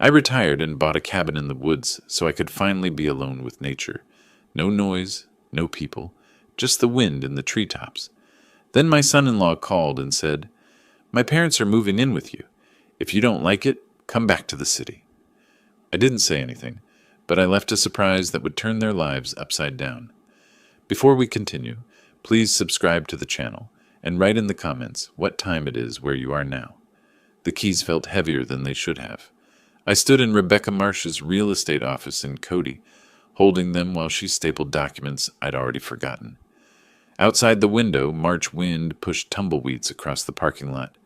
I retired and bought a cabin in the woods so I could finally be alone with nature. No noise, no people, just the wind in the treetops. Then my son-in-law called and said, "My parents are moving in with you. If you don't like it, come back to the city." I didn't say anything, but I left a surprise that would turn their lives upside down. Before we continue, please subscribe to the channel and write in the comments what time it is where you are now. The keys felt heavier than they should have. I stood in Rebecca Marsh's real estate office in Cody, holding them while she stapled documents I'd already forgotten. Outside the window, March wind pushed tumbleweeds across the parking lot.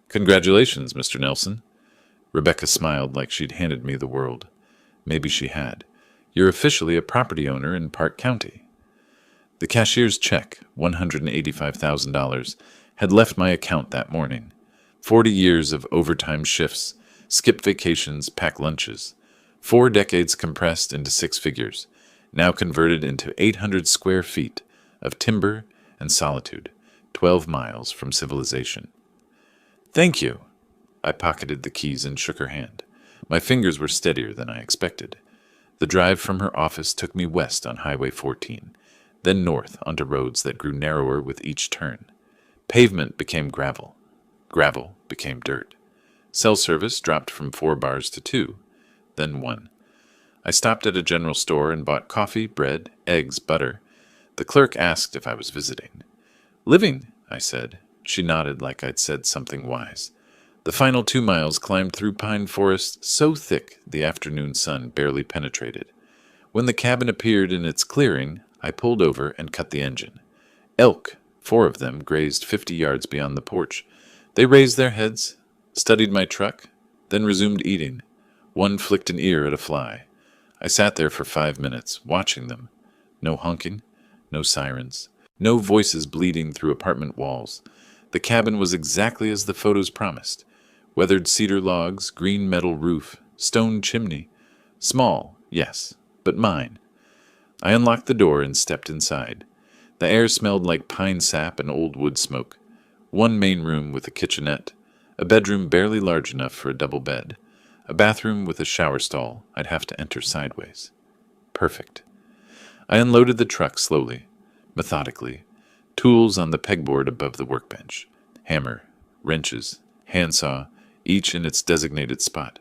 "Congratulations, Mr. Nelson." Rebecca smiled like she'd handed me the world. Maybe she had. "You're officially a property owner in Park County." The cashier's check, $185,000, had left my account that morning. 40 years of overtime shifts, skip vacations, pack lunches. 4 decades compressed into 6 figures, now converted into 800 square feet of timber and solitude, 12 miles from civilization. "Thank you." I pocketed the keys and shook her hand. My fingers were steadier than I expected. The drive from her office took me west on Highway 14, then north onto roads that grew narrower with each turn. Pavement became gravel. Gravel became dirt. Cell service dropped from 4 bars to 2, then 1. I stopped at a general store and bought coffee, bread, eggs, butter. The clerk asked if I was visiting. "Living," I said. She nodded like I'd said something wise. The final 2 miles climbed through pine forest so thick the afternoon sun barely penetrated. When the cabin appeared in its clearing, I pulled over and cut the engine. Elk, 4 of them, grazed 50 yards beyond the porch. They raised their heads, studied my truck, then resumed eating. One flicked an ear at a fly. I sat there for 5 minutes, watching them. No honking, no sirens, no voices bleeding through apartment walls. The cabin was exactly as the photos promised. Weathered cedar logs, green metal roof, stone chimney. Small, yes, but mine. I unlocked the door and stepped inside. The air smelled like pine sap and old wood smoke. 1 main room with a kitchenette, a bedroom barely large enough for a double bed, a bathroom with a shower stall I'd have to enter sideways. Perfect. I unloaded the truck slowly, methodically, tools on the pegboard above the workbench, hammer, wrenches, handsaw, each in its designated spot.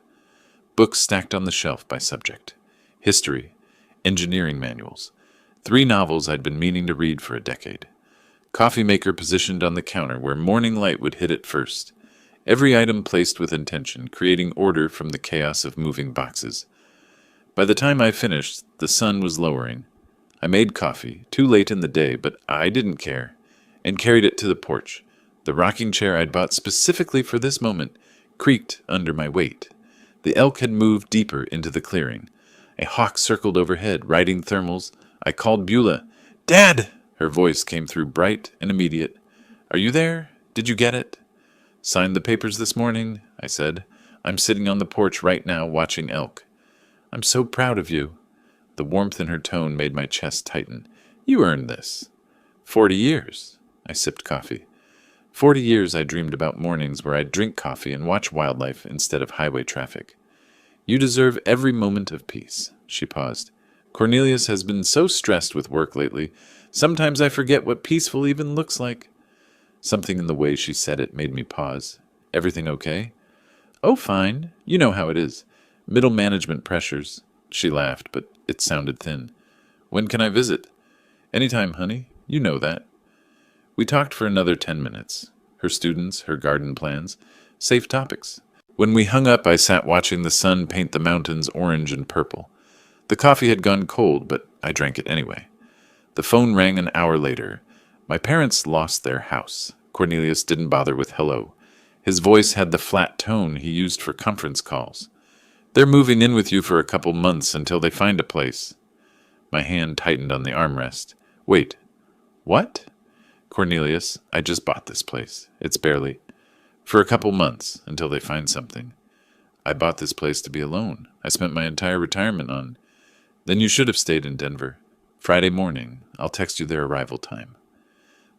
Books stacked on the shelf by subject. History, engineering manuals, 3 novels I'd been meaning to read for a decade. Coffee maker positioned on the counter where morning light would hit it first. Every item placed with intention, creating order from the chaos of moving boxes. By the time I finished, the sun was lowering. I made coffee, too late in the day, but I didn't care, and carried it to the porch. The rocking chair I'd bought specifically for this moment creaked under my weight. The elk had moved deeper into the clearing. A hawk circled overhead, riding thermals. I called Beulah. "Dad!" Her voice came through bright and immediate. "Are you there? Did you get it?" "Signed the papers this morning," I said. "I'm sitting on the porch right now watching elk." "I'm so proud of you." The warmth in her tone made my chest tighten. "You earned this." 40 years. I sipped coffee. 40 years I dreamed about mornings where I'd drink coffee and watch wildlife instead of highway traffic. "You deserve every moment of peace." She paused. "Cornelius has been so stressed with work lately. Sometimes I forget what peaceful even looks like." Something in the way she said it made me pause. "Everything okay?" "Oh, fine. You know how it is. Middle management pressures." She laughed, but it sounded thin. "When can I visit?" "Anytime, honey. You know that." We talked for another 10 minutes. Her students, her garden plans, safe topics. When we hung up, I sat watching the sun paint the mountains orange and purple. The coffee had gone cold, but I drank it anyway. The phone rang an hour later. My parents lost their house. Cornelius didn't bother with hello. His voice had the flat tone he used for conference calls. "They're moving in with you for a couple months until they find a place." My hand tightened on the armrest. "Wait. What?" "Cornelius, I just bought this place. It's barely... For a couple months, until they find something. I bought this place to be alone. I spent my entire retirement on... Then you should have stayed in Denver. Friday morning. I'll text you their arrival time."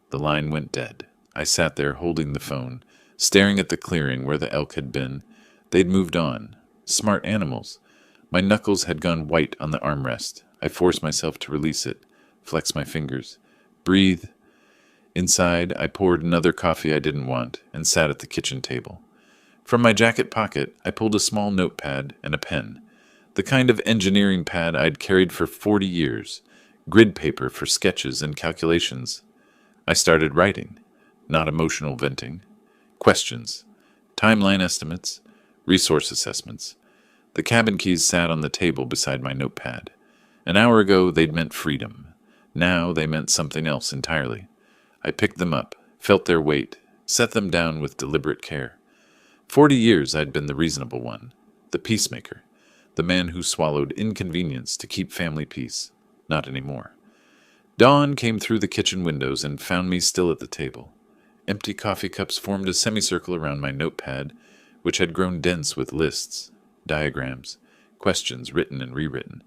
The line went dead. I sat there holding the phone, staring at the clearing where the elk had been. They'd moved on. Smart animals. My knuckles had gone white on the armrest. I forced myself to release it, flex my fingers. Breathe. Inside, I poured another coffee I didn't want and sat at the kitchen table. From my jacket pocket, I pulled a small notepad and a pen, the kind of engineering pad I'd carried for 40 years, grid paper for sketches and calculations. I started writing, not emotional venting. Questions, timeline estimates, resource assessments. The cabin keys sat on the table beside my notepad. An hour ago, they'd meant freedom. Now they meant something else entirely. I picked them up, felt their weight, set them down with deliberate care. 40 years I'd been the reasonable one, the peacemaker, the man who swallowed inconvenience to keep family peace. Not anymore. Dawn came through the kitchen windows and found me still at the table. Empty coffee cups formed a semicircle around my notepad, which had grown dense with lists, diagrams, questions written and rewritten.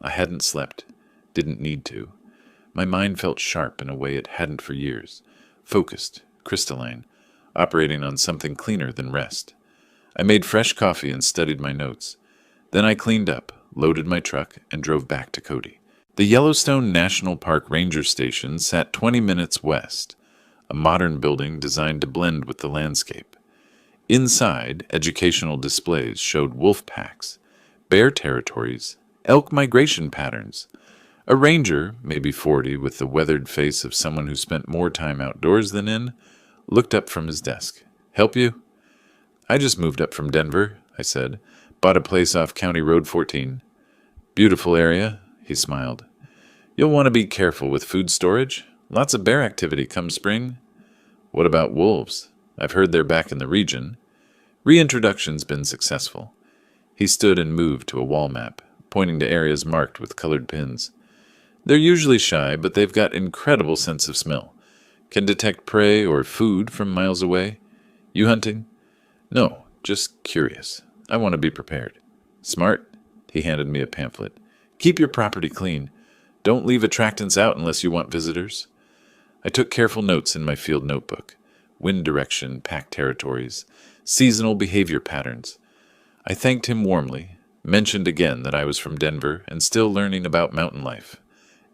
I hadn't slept, didn't need to. My mind felt sharp in a way it hadn't for years, focused, crystalline, operating on something cleaner than rest. I made fresh coffee and studied my notes. Then I cleaned up, loaded my truck, and drove back to Cody. The Yellowstone National Park Ranger Station sat 20 minutes west, a modern building designed to blend with the landscape. Inside, educational displays showed wolf packs, bear territories, elk migration patterns. A ranger, maybe 40, with the weathered face of someone who spent more time outdoors than in, looked up from his desk. "Help you?" "I just moved up from Denver," I said. "Bought a place off County Road 14. "Beautiful area," he smiled. "You'll want to be careful with food storage. Lots of bear activity come spring." "What about wolves? I've heard they're back in the region." "Reintroduction's been successful." He stood and moved to a wall map, pointing to areas marked with colored pins. "They're usually shy, but they've got incredible sense of smell. Can detect prey or food from miles away. You hunting?" "No, just curious. I want to be prepared." "Smart." He handed me a pamphlet. "Keep your property clean. Don't leave attractants out unless you want visitors." I took careful notes in my field notebook. Wind direction, pack territories, seasonal behavior patterns. I thanked him warmly, mentioned again that I was from Denver and still learning about mountain life.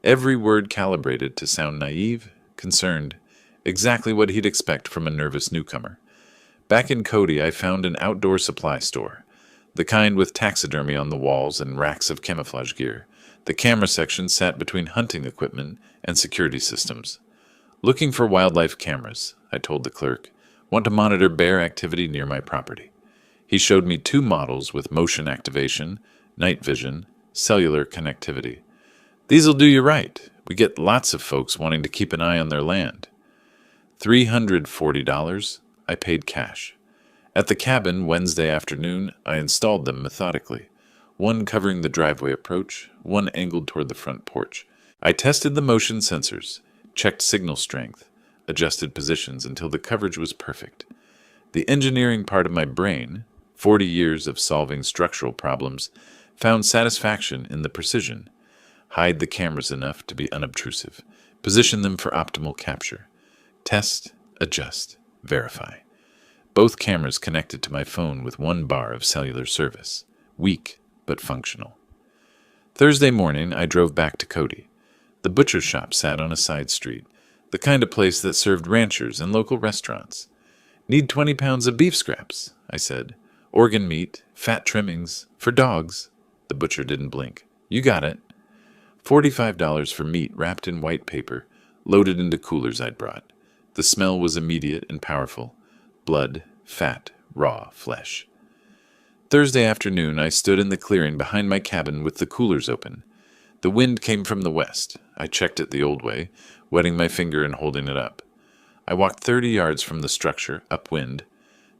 Every word calibrated to sound naive, concerned, exactly what he'd expect from a nervous newcomer. Back in Cody, I found an outdoor supply store, the kind with taxidermy on the walls and racks of camouflage gear. The camera section sat between hunting equipment and security systems. "Looking for wildlife cameras," I told the clerk. "Want to monitor bear activity near my property." He showed me 2 models with motion activation, night vision, cellular connectivity. "These'll do you right. We get lots of folks wanting to keep an eye on their land." $340. I paid cash. At the cabin Wednesday afternoon, I installed them methodically, one covering the driveway approach, one angled toward the front porch. I tested the motion sensors, checked signal strength, adjusted positions until the coverage was perfect. The engineering part of my brain, 40 years of solving structural problems, found satisfaction in the precision. Hide the cameras enough to be unobtrusive. Position them for optimal capture. Test, adjust, verify. Both cameras connected to my phone with 1 bar of cellular service. Weak, but functional. Thursday morning, I drove back to Cody. The butcher shop sat on a side street, the kind of place that served ranchers and local restaurants. "Need 20 pounds of beef scraps," I said. "Organ meat, fat trimmings, for dogs." The butcher didn't blink. "You got it." $45 for meat wrapped in white paper, loaded into coolers I'd brought. The smell was immediate and powerful. Blood, fat, raw flesh. Thursday afternoon, I stood in the clearing behind my cabin with the coolers open. The wind came from the west. I checked it the old way, wetting my finger and holding it up. I walked 30 yards from the structure, upwind.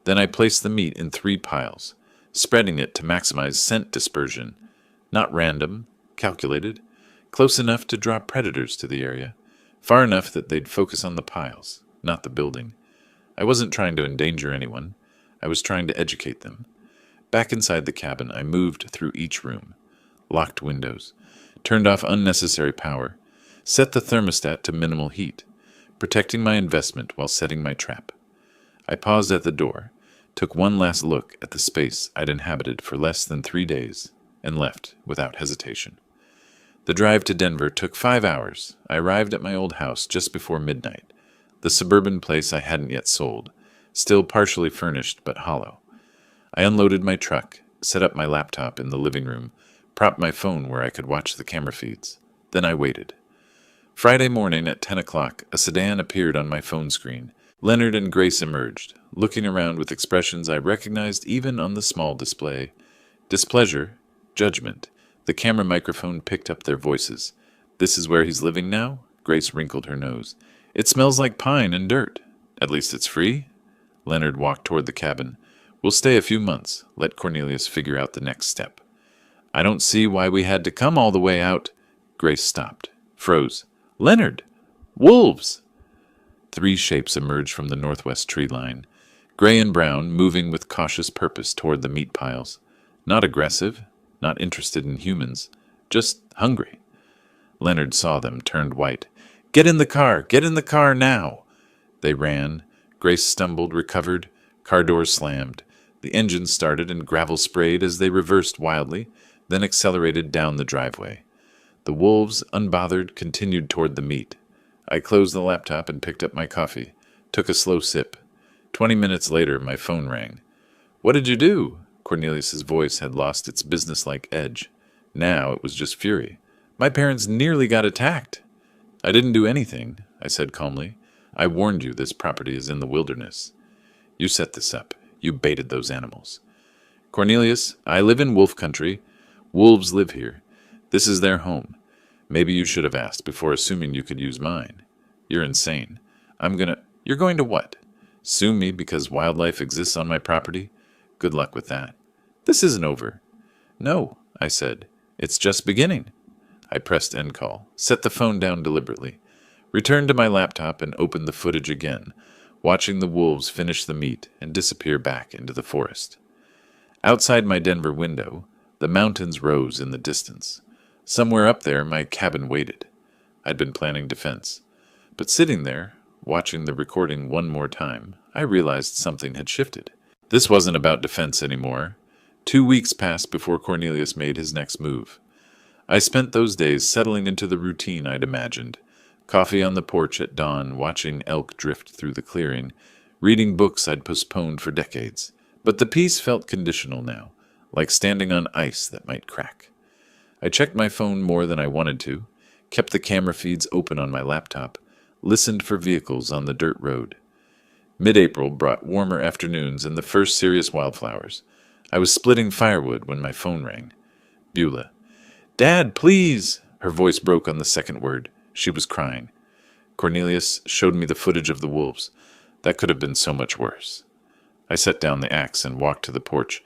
Then I placed the meat in 3 piles, spreading it to maximize scent dispersion. Not random, calculated, close enough to draw predators to the area, far enough that they'd focus on the piles, not the building. I wasn't trying to endanger anyone. I was trying to educate them. Back inside the cabin, I moved through each room, locked windows, turned off unnecessary power, set the thermostat to minimal heat, protecting my investment while setting my trap. I paused at the door, took one last look at the space I'd inhabited for less than 3 days, and left without hesitation. The drive to Denver took 5 hours. I arrived at my old house just before midnight, the suburban place I hadn't yet sold, still partially furnished but hollow. I unloaded my truck, set up my laptop in the living room, propped my phone where I could watch the camera feeds. Then I waited. Friday morning at 10 o'clock, a sedan appeared on my phone screen. Leonard and Grace emerged, looking around with expressions I recognized even on the small display. Displeasure, judgment. The camera microphone picked up their voices. "This is where he's living now?" Grace wrinkled her nose. "It smells like pine and dirt. At least it's free?" Leonard walked toward the cabin. "We'll stay a few months. Let Cornelius figure out the next step." "I don't see why we had to come all the way out." Grace stopped, froze. "Leonard! Wolves!" 3 shapes emerged from the northwest tree line, gray and brown, moving with cautious purpose toward the meat piles. Not aggressive, not interested in humans, just hungry. Leonard saw them, turned white. "Get in the car! Get in the car now!" They ran. Grace stumbled, recovered. Car doors slammed. The engine started and gravel sprayed as they reversed wildly, then accelerated down the driveway. The wolves, unbothered, continued toward the meat. I closed the laptop and picked up my coffee, took a slow sip. 20 minutes later, my phone rang. "What did you do?" Cornelius's voice had lost its businesslike edge. Now it was just fury. "My parents nearly got attacked." "I didn't do anything," I said calmly. "I warned you this property is in the wilderness. You set this up. You baited those animals." "Cornelius, I live in wolf country. Wolves live here. This is their home. Maybe you should have asked before assuming you could use mine. You're insane. You're going to what? Sue me because wildlife exists on my property? Good luck with that. This isn't over." "No," I said. "It's just beginning." I pressed end call, set the phone down deliberately, returned to my laptop and opened the footage again, watching the wolves finish the meat and disappear back into the forest. Outside my Denver window, the mountains rose in the distance. Somewhere up there, my cabin waited. I'd been planning defense. But sitting there, watching the recording one more time, I realized something had shifted. This wasn't about defense anymore. 2 weeks passed before Cornelius made his next move. I spent those days settling into the routine I'd imagined. Coffee on the porch at dawn, watching elk drift through the clearing, reading books I'd postponed for decades. But the peace felt conditional now, like standing on ice that might crack. I checked my phone more than I wanted to, kept the camera feeds open on my laptop, listened for vehicles on the dirt road. Mid-April brought warmer afternoons and the first serious wildflowers. I was splitting firewood when my phone rang. Beulah. "Dad, please!" Her voice broke on the second word. She was crying. Cornelius showed me the footage of the wolves. That could have been so much worse. I set down the axe and walked to the porch.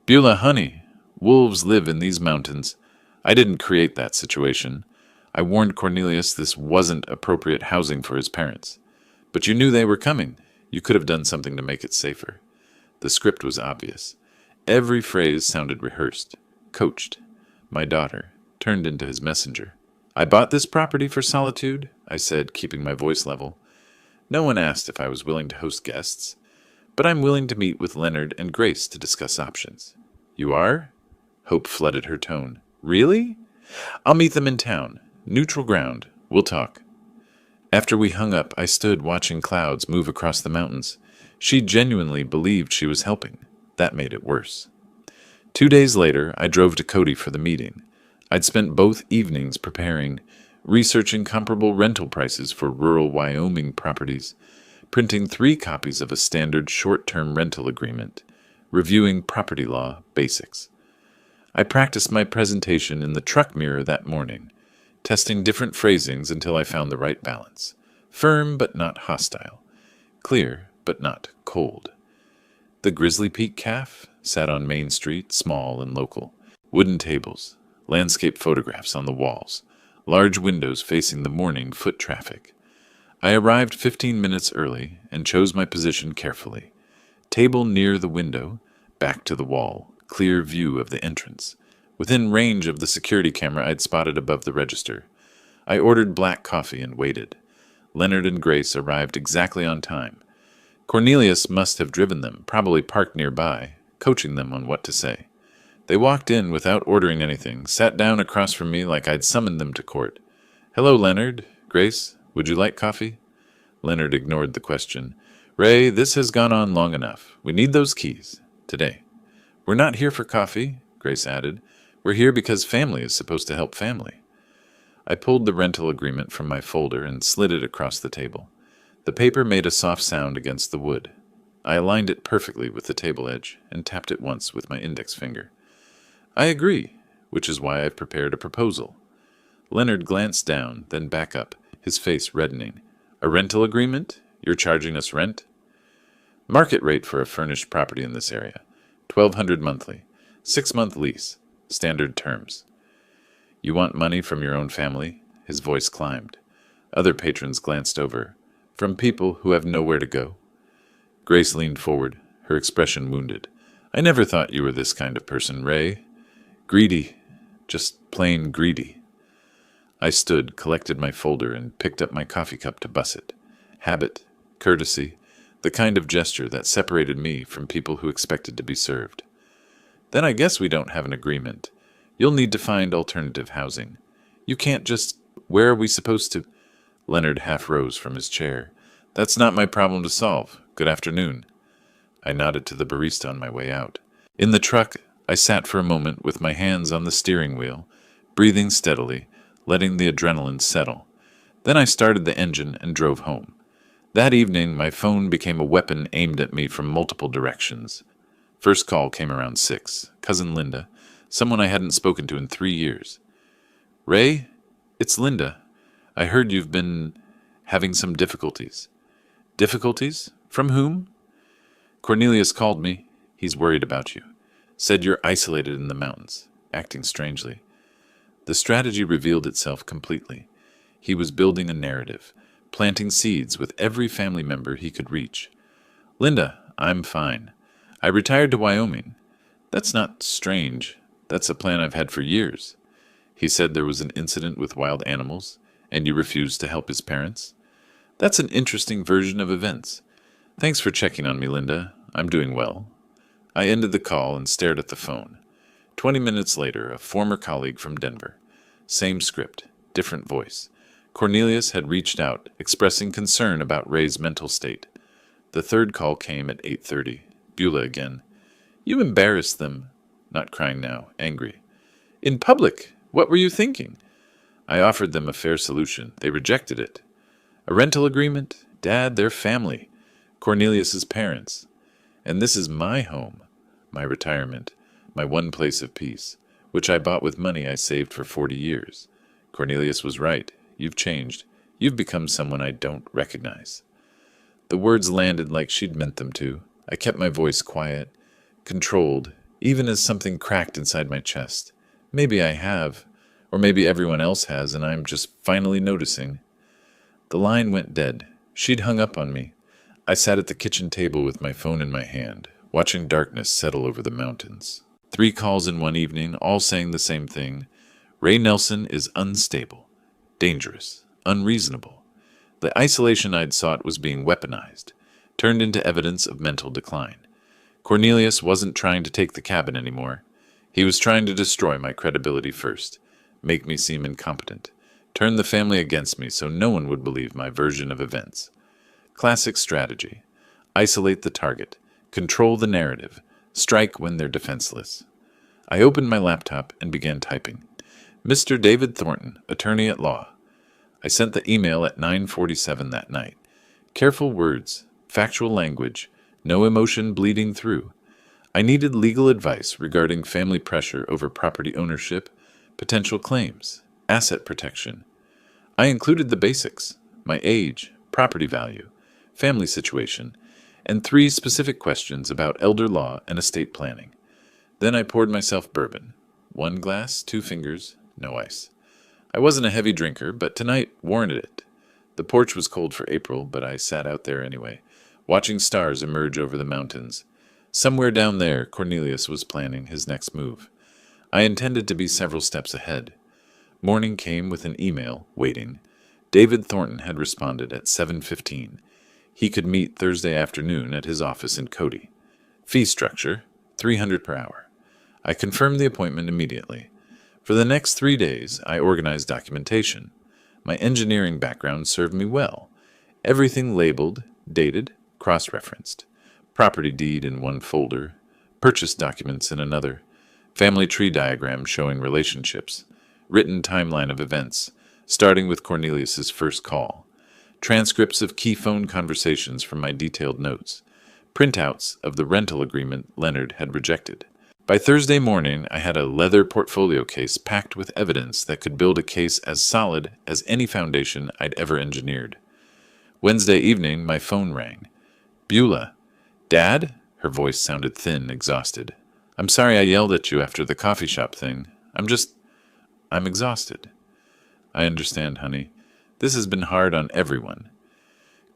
"Beulah, honey, wolves live in these mountains. I didn't create that situation. I warned Cornelius this wasn't appropriate housing for his parents. But you knew they were coming. You could have done something to make it safer." The script was obvious. Every phrase sounded rehearsed, coached. My daughter turned into his messenger. "I bought this property for solitude," I said, keeping my voice level. "No one asked if I was willing to host guests. But I'm willing to meet with Leonard and Grace to discuss options." "You are?" Hope flooded her tone. "Really?" "I'll meet them in town. Neutral ground. We'll talk." After we hung up, I stood watching clouds move across the mountains. She genuinely believed she was helping. That made it worse. 2 days later, I drove to Cody for the meeting. I'd spent both evenings preparing, researching comparable rental prices for rural Wyoming properties, printing 3 copies of a standard short-term rental agreement, reviewing property law basics. I practiced my presentation in the truck mirror that morning, testing different phrasings until I found the right balance. Firm but not hostile. Clear but not cold. The Grizzly Peak Calf sat on Main Street, small and local. Wooden tables, landscape photographs on the walls, large windows facing the morning foot traffic. I arrived 15 minutes early and chose my position carefully. Table near the window, back to the wall, clear view of the entrance. Within range of the security camera I'd spotted above the register. I ordered black coffee and waited. Leonard and Grace arrived exactly on time. Cornelius must have driven them, probably parked nearby, coaching them on what to say. They walked in without ordering anything, sat down across from me like I'd summoned them to court. "Hello, Leonard. Grace, would you like coffee?" Leonard ignored the question. "Ray, this has gone on long enough. We need those keys. Today." "We're not here for coffee," Grace added. "We're here because family is supposed to help family." I pulled the rental agreement from my folder and slid it across the table. The paper made a soft sound against the wood. I aligned it perfectly with the table edge and tapped it once with my index finger. "I agree, which is why I've prepared a proposal." Leonard glanced down, then back up, his face reddening. "A rental agreement? You're charging us rent?" "Market rate for a furnished property in this area. $1,200 monthly. 6-month lease. Standard terms." "You want money from your own family?" His voice climbed. Other patrons glanced over. "From people who have nowhere to go?" Grace leaned forward, her expression wounded. "I never thought you were this kind of person, Ray. Greedy. Just plain greedy." I stood, collected my folder, and picked up my coffee cup to buss it. Habit, courtesy, the kind of gesture that separated me from people who expected to be served. "Then I guess we don't have an agreement. You'll need to find alternative housing. You can't just... Where are we supposed to..." Leonard half rose from his chair. "That's not my problem to solve. Good afternoon." I nodded to the barista on my way out. In the truck, I sat for a moment with my hands on the steering wheel, breathing steadily, letting the adrenaline settle. Then I started the engine and drove home. That evening, my phone became a weapon aimed at me from multiple directions. First call came around 6. Cousin Linda, someone I hadn't spoken to in 3 years. "Ray, it's Linda. I heard you've been having some difficulties." "Difficulties? From whom?" "Cornelius called me. He's worried about you. Said you're isolated in the mountains, acting strangely." The strategy revealed itself completely. He was building a narrative, planting seeds with every family member he could reach. "Linda, I'm fine. I retired to Wyoming." "That's not strange. That's a plan I've had for years." "He said there was an incident with wild animals, and you refused to help his parents." "That's an interesting version of events. Thanks for checking on me, Linda. I'm doing well." I ended the call and stared at the phone. 20 minutes later, a former colleague from Denver. Same script, different voice. Cornelius had reached out, expressing concern about Ray's mental state. The third call came at 8:30. Beulah again. "You embarrassed them." Not crying now, angry. "In public. What were you thinking?" I offered them a fair solution. They rejected it. "A rental agreement? Dad, they're family. Cornelius's parents. And this is my home, my retirement, my one place of peace, which I bought with money I saved for 40 years. Cornelius was right. You've changed. You've become someone I don't recognize." The words landed like she'd meant them to. I kept my voice quiet, controlled, even as something cracked inside my chest. Maybe I have, or maybe everyone else has, and I'm just finally noticing. The line went dead. She'd hung up on me. I sat at the kitchen table with my phone in my hand, watching darkness settle over the mountains. 3 calls in one evening, all saying the same thing. Ray Nelson is unstable, dangerous, unreasonable. The isolation I'd sought was being weaponized, turned into evidence of mental decline. Cornelius wasn't trying to take the cabin anymore. He was trying to destroy my credibility first, make me seem incompetent, turn the family against me so no one would believe my version of events. Classic strategy. Isolate the target, control the narrative, strike when they're defenseless. I opened my laptop and began typing. "Mr. David Thornton, attorney at law." I sent the email at 9:47 that night. Careful words, factual language, no emotion bleeding through. I needed legal advice regarding family pressure over property ownership, potential claims, asset protection. I included the basics: my age, property value, family situation, and 3 specific questions about elder law and estate planning. Then I poured myself bourbon. 1 glass, 2 fingers, no ice. I wasn't a heavy drinker, but tonight warranted it. The porch was cold for April, but I sat out there anyway, watching stars emerge over the mountains. Somewhere down there, Cornelius was planning his next move. I intended to be several steps ahead. Morning came with an email, waiting. David Thornton had responded at 7:15. He could meet Thursday afternoon at his office in Cody. Fee structure, $300 per hour. I confirmed the appointment immediately. For the next 3 days, I organized documentation. My engineering background served me well. Everything labeled, dated, cross-referenced. Property deed in one folder, purchase documents in another, family tree diagram showing relationships, written timeline of events, starting with Cornelius's first call, transcripts of key phone conversations from my detailed notes, printouts of the rental agreement Leonard had rejected. By Thursday morning, I had a leather portfolio case packed with evidence that could build a case as solid as any foundation I'd ever engineered. Wednesday evening, my phone rang. Beulah. Dad? Her voice sounded thin, exhausted. I'm sorry I yelled at you after the coffee shop thing. I'm exhausted. I understand, honey. This has been hard on everyone.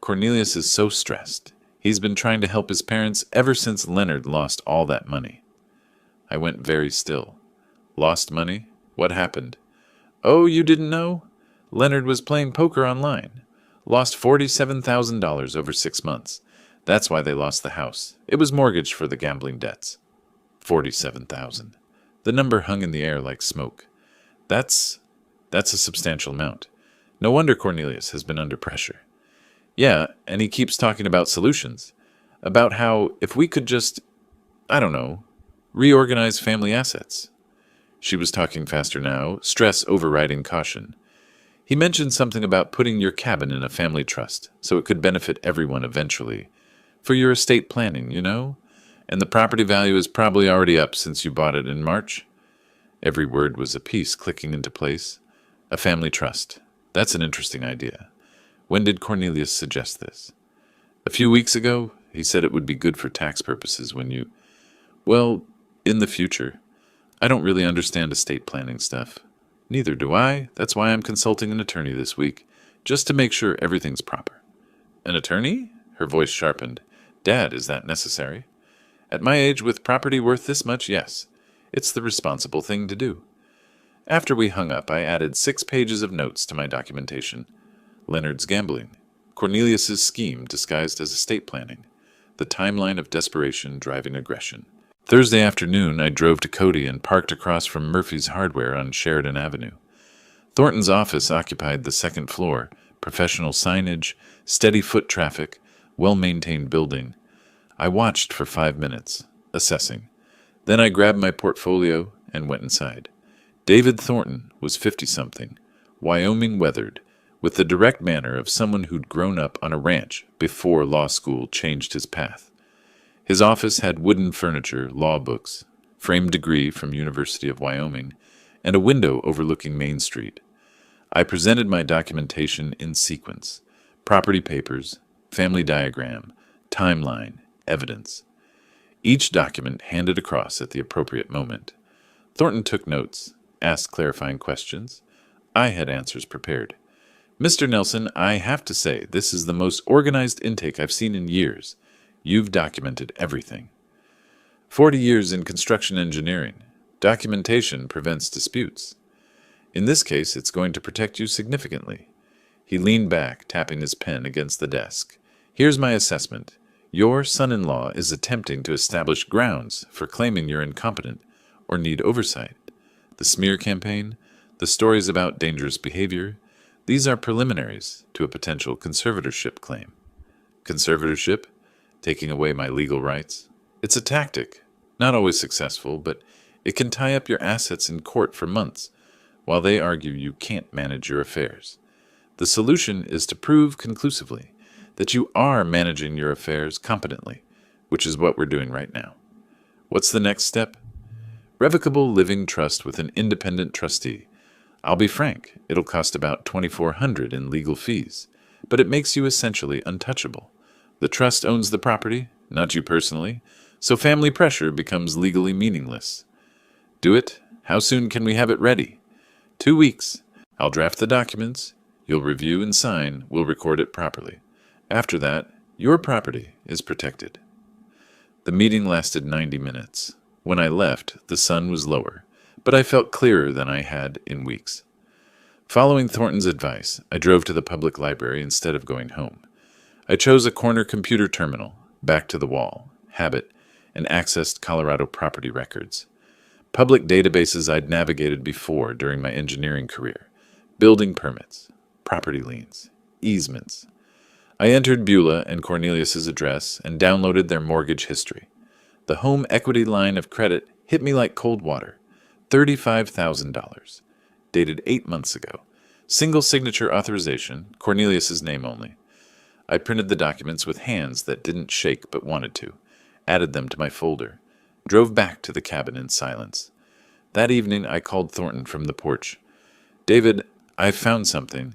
Cornelius is so stressed. He's been trying to help his parents ever since Leonard lost all that money. I went very still. Lost money? What happened? Oh, you didn't know? Leonard was playing poker online. Lost $47,000 over 6 months. That's why they lost the house. It was mortgaged for the gambling debts. 47,000. The number hung in the air like smoke. That's a substantial amount. No wonder Cornelius has been under pressure. Yeah, and he keeps talking about solutions. About how if we could just, I don't know, reorganize family assets. She was talking faster now, stress overriding caution. He mentioned something about putting your cabin in a family trust so it could benefit everyone eventually. For your estate planning, you know? And the property value is probably already up since you bought it in March. Every word was a piece clicking into place. A family trust. That's an interesting idea. When did Cornelius suggest this? A few weeks ago. He said it would be good for tax purposes when you... Well, in the future. I don't really understand estate planning stuff. Neither do I. That's why I'm consulting an attorney this week, just to make sure everything's proper. An attorney? Her voice sharpened. Dad, is that necessary? At my age, with property worth this much, yes. It's the responsible thing to do. After we hung up, I added 6 pages of notes to my documentation. Leonard's gambling. Cornelius's scheme disguised as estate planning. The timeline of desperation driving aggression. Thursday afternoon, I drove to Cody and parked across from Murphy's Hardware on Sheridan Avenue. Thornton's office occupied the second floor, professional signage, steady foot traffic, well-maintained building. I watched for 5 minutes, assessing. Then I grabbed my portfolio and went inside. David Thornton was 50-something, Wyoming weathered, with the direct manner of someone who'd grown up on a ranch before law school changed his path. His office had wooden furniture, law books, framed degree from University of Wyoming, and a window overlooking Main Street. I presented my documentation in sequence: property papers, family diagram, timeline, evidence. Each document handed across at the appropriate moment. Thornton took notes, asked clarifying questions. I had answers prepared. Mr. Nelson, I have to say, this is the most organized intake I've seen in years. You've documented everything. 40 years in construction engineering. Documentation prevents disputes. In this case, it's going to protect you significantly. He leaned back, tapping his pen against the desk. Here's my assessment. Your son-in-law is attempting to establish grounds for claiming you're incompetent or need oversight. The smear campaign, the stories about dangerous behavior, these are preliminaries to a potential conservatorship claim. Conservatorship? Taking away my legal rights? It's a tactic, not always successful, but it can tie up your assets in court for months, while they argue you can't manage your affairs. The solution is to prove conclusively that you are managing your affairs competently, which is what we're doing right now. What's the next step? Revocable living trust with an independent trustee. I'll be frank, it'll cost about $2,400 in legal fees, but it makes you essentially untouchable. The trust owns the property, not you personally, so family pressure becomes legally meaningless. Do it? How soon can we have it ready? 2 weeks. I'll draft the documents. You'll review and sign. We'll record it properly. After that, your property is protected. The meeting lasted 90 minutes. When I left, the sun was lower, but I felt clearer than I had in weeks. Following Thornton's advice, I drove to the public library instead of going home. I chose a corner computer terminal, back to the wall, habit, and accessed Colorado property records. Public databases I'd navigated before during my engineering career. Building permits, property liens, easements. I entered Beulah and Cornelius's address and downloaded their mortgage history. The home equity line of credit hit me like cold water. $35,000. Dated 8 months ago. Single signature authorization, Cornelius's name only. I printed the documents with hands that didn't shake but wanted to, added them to my folder, drove back to the cabin in silence. That evening I called Thornton from the porch. "David, I've found something.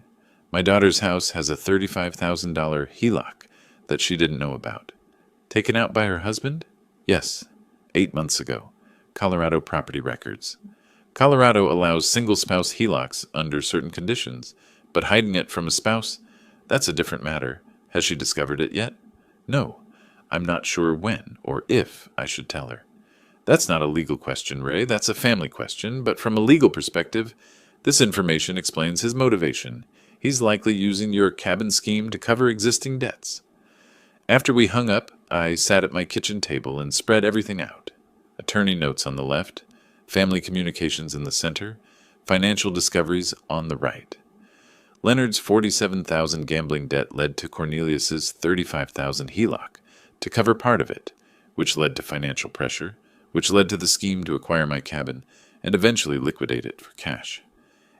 My daughter's house has a $35,000 HELOC that she didn't know about. Taken out by her husband? Yes, 8 months ago. Colorado property records. Colorado allows single-spouse HELOCs under certain conditions, but hiding it from a spouse, that's a different matter. Has she discovered it yet? No. I'm not sure when or if I should tell her. That's not a legal question, Ray. That's a family question, but from a legal perspective, this information explains his motivation. He's likely using your cabin scheme to cover existing debts." After we hung up, I sat at my kitchen table and spread everything out. Attorney notes on the left, family communications in the center, financial discoveries on the right. Leonard's $47,000 gambling debt led to Cornelius's $35,000 HELOC to cover part of it, which led to financial pressure, which led to the scheme to acquire my cabin and eventually liquidate it for cash.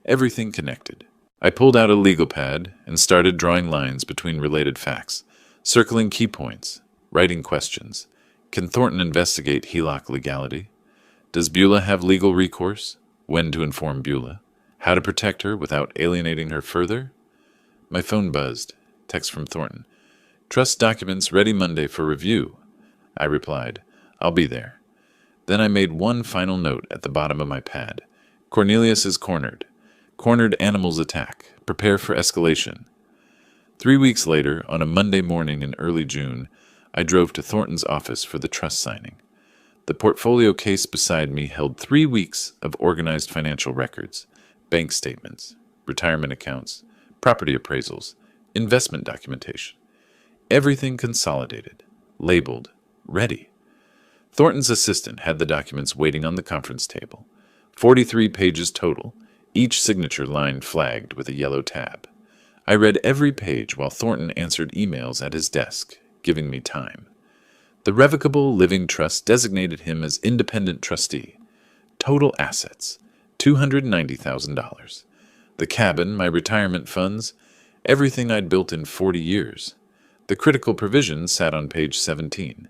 Everything connected. I pulled out a legal pad and started drawing lines between related facts, circling key points, writing questions. Can Thornton investigate HELOC legality? Does Beulah have legal recourse? When to inform Beulah? How to protect her without alienating her further? My phone buzzed. Text from Thornton. "Trust documents ready Monday for review." I replied, "I'll be there." Then I made one final note at the bottom of my pad. Cornelius is cornered. Cornered animals attack. Prepare for escalation. 3 weeks later, on a Monday morning in early June, I drove to Thornton's office for the trust signing. The portfolio case beside me held 3 weeks of organized financial records, bank statements, retirement accounts, property appraisals, investment documentation. Everything consolidated, labeled, ready. Thornton's assistant had the documents waiting on the conference table. 43 pages total, each signature line flagged with a yellow tab. I read every page while Thornton answered emails at his desk, giving me time. The Revocable Living Trust designated him as independent trustee. Total assets, $290,000. The cabin, my retirement funds, everything I'd built in 40 years. The critical provisions sat on page 17.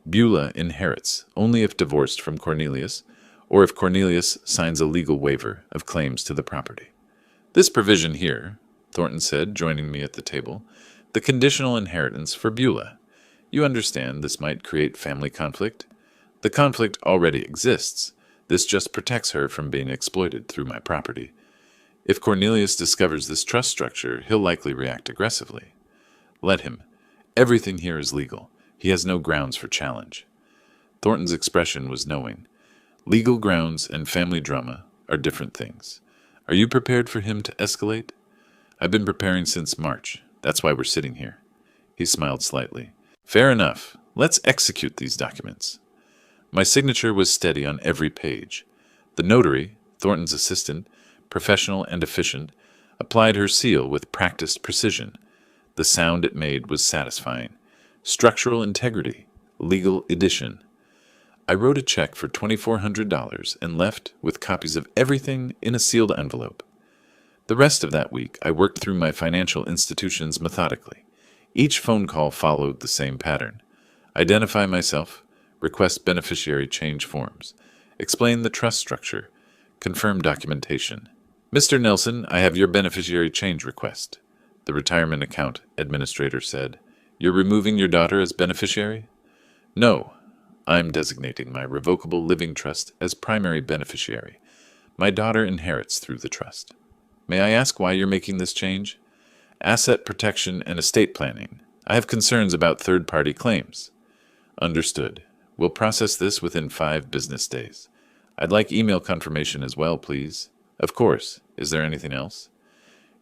Beulah inherits only if divorced from Cornelius, or if Cornelius signs a legal waiver of claims to the property. "This provision here," Thornton said, joining me at the table, "the conditional inheritance for Beulah. You understand this might create family conflict? The conflict already exists. This just protects her from being exploited through my property. If Cornelius discovers this trust structure, he'll likely react aggressively. Let him. Everything here is legal. He has no grounds for challenge." Thornton's expression was knowing. Legal grounds and family drama are different things. Are you prepared for him to escalate? I've been preparing since March. That's why we're sitting here. He smiled slightly. Fair enough. Let's execute these documents. My signature was steady on every page. The notary, Thornton's assistant, professional and efficient, applied her seal with practiced precision. The sound it made was satisfying. Structural integrity, legal edition. I wrote a check for $2,400 and left with copies of everything in a sealed envelope. The rest of that week, I worked through my financial institutions methodically. Each phone call followed the same pattern. Identify myself, request beneficiary change forms, explain the trust structure, confirm documentation. "Mr. Nelson, I have your beneficiary change request," the retirement account administrator said. "You're removing your daughter as beneficiary?" "No. I'm designating my revocable living trust as primary beneficiary. My daughter inherits through the trust." "May I ask why you're making this change?" "Asset protection and estate planning. I have concerns about third-party claims." "Understood. We'll process this within 5 business days. I'd like email confirmation as well, please." "Of course. Is there anything else?"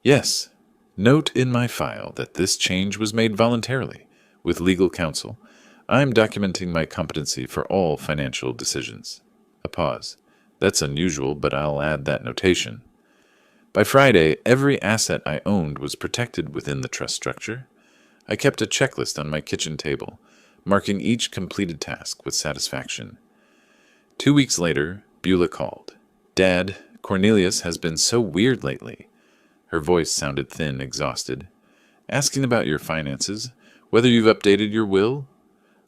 "Yes. Note in my file that this change was made voluntarily, with legal counsel. I'm documenting my competency for all financial decisions. A pause. That's unusual, but I'll add that notation. By Friday, every asset I owned was protected within the trust structure. I kept a checklist on my kitchen table, marking each completed task with satisfaction. 2 weeks later, Beulah called. "Dad, Cornelius has been so weird lately." Her voice sounded thin, exhausted. "Asking about your finances, whether you've updated your will?"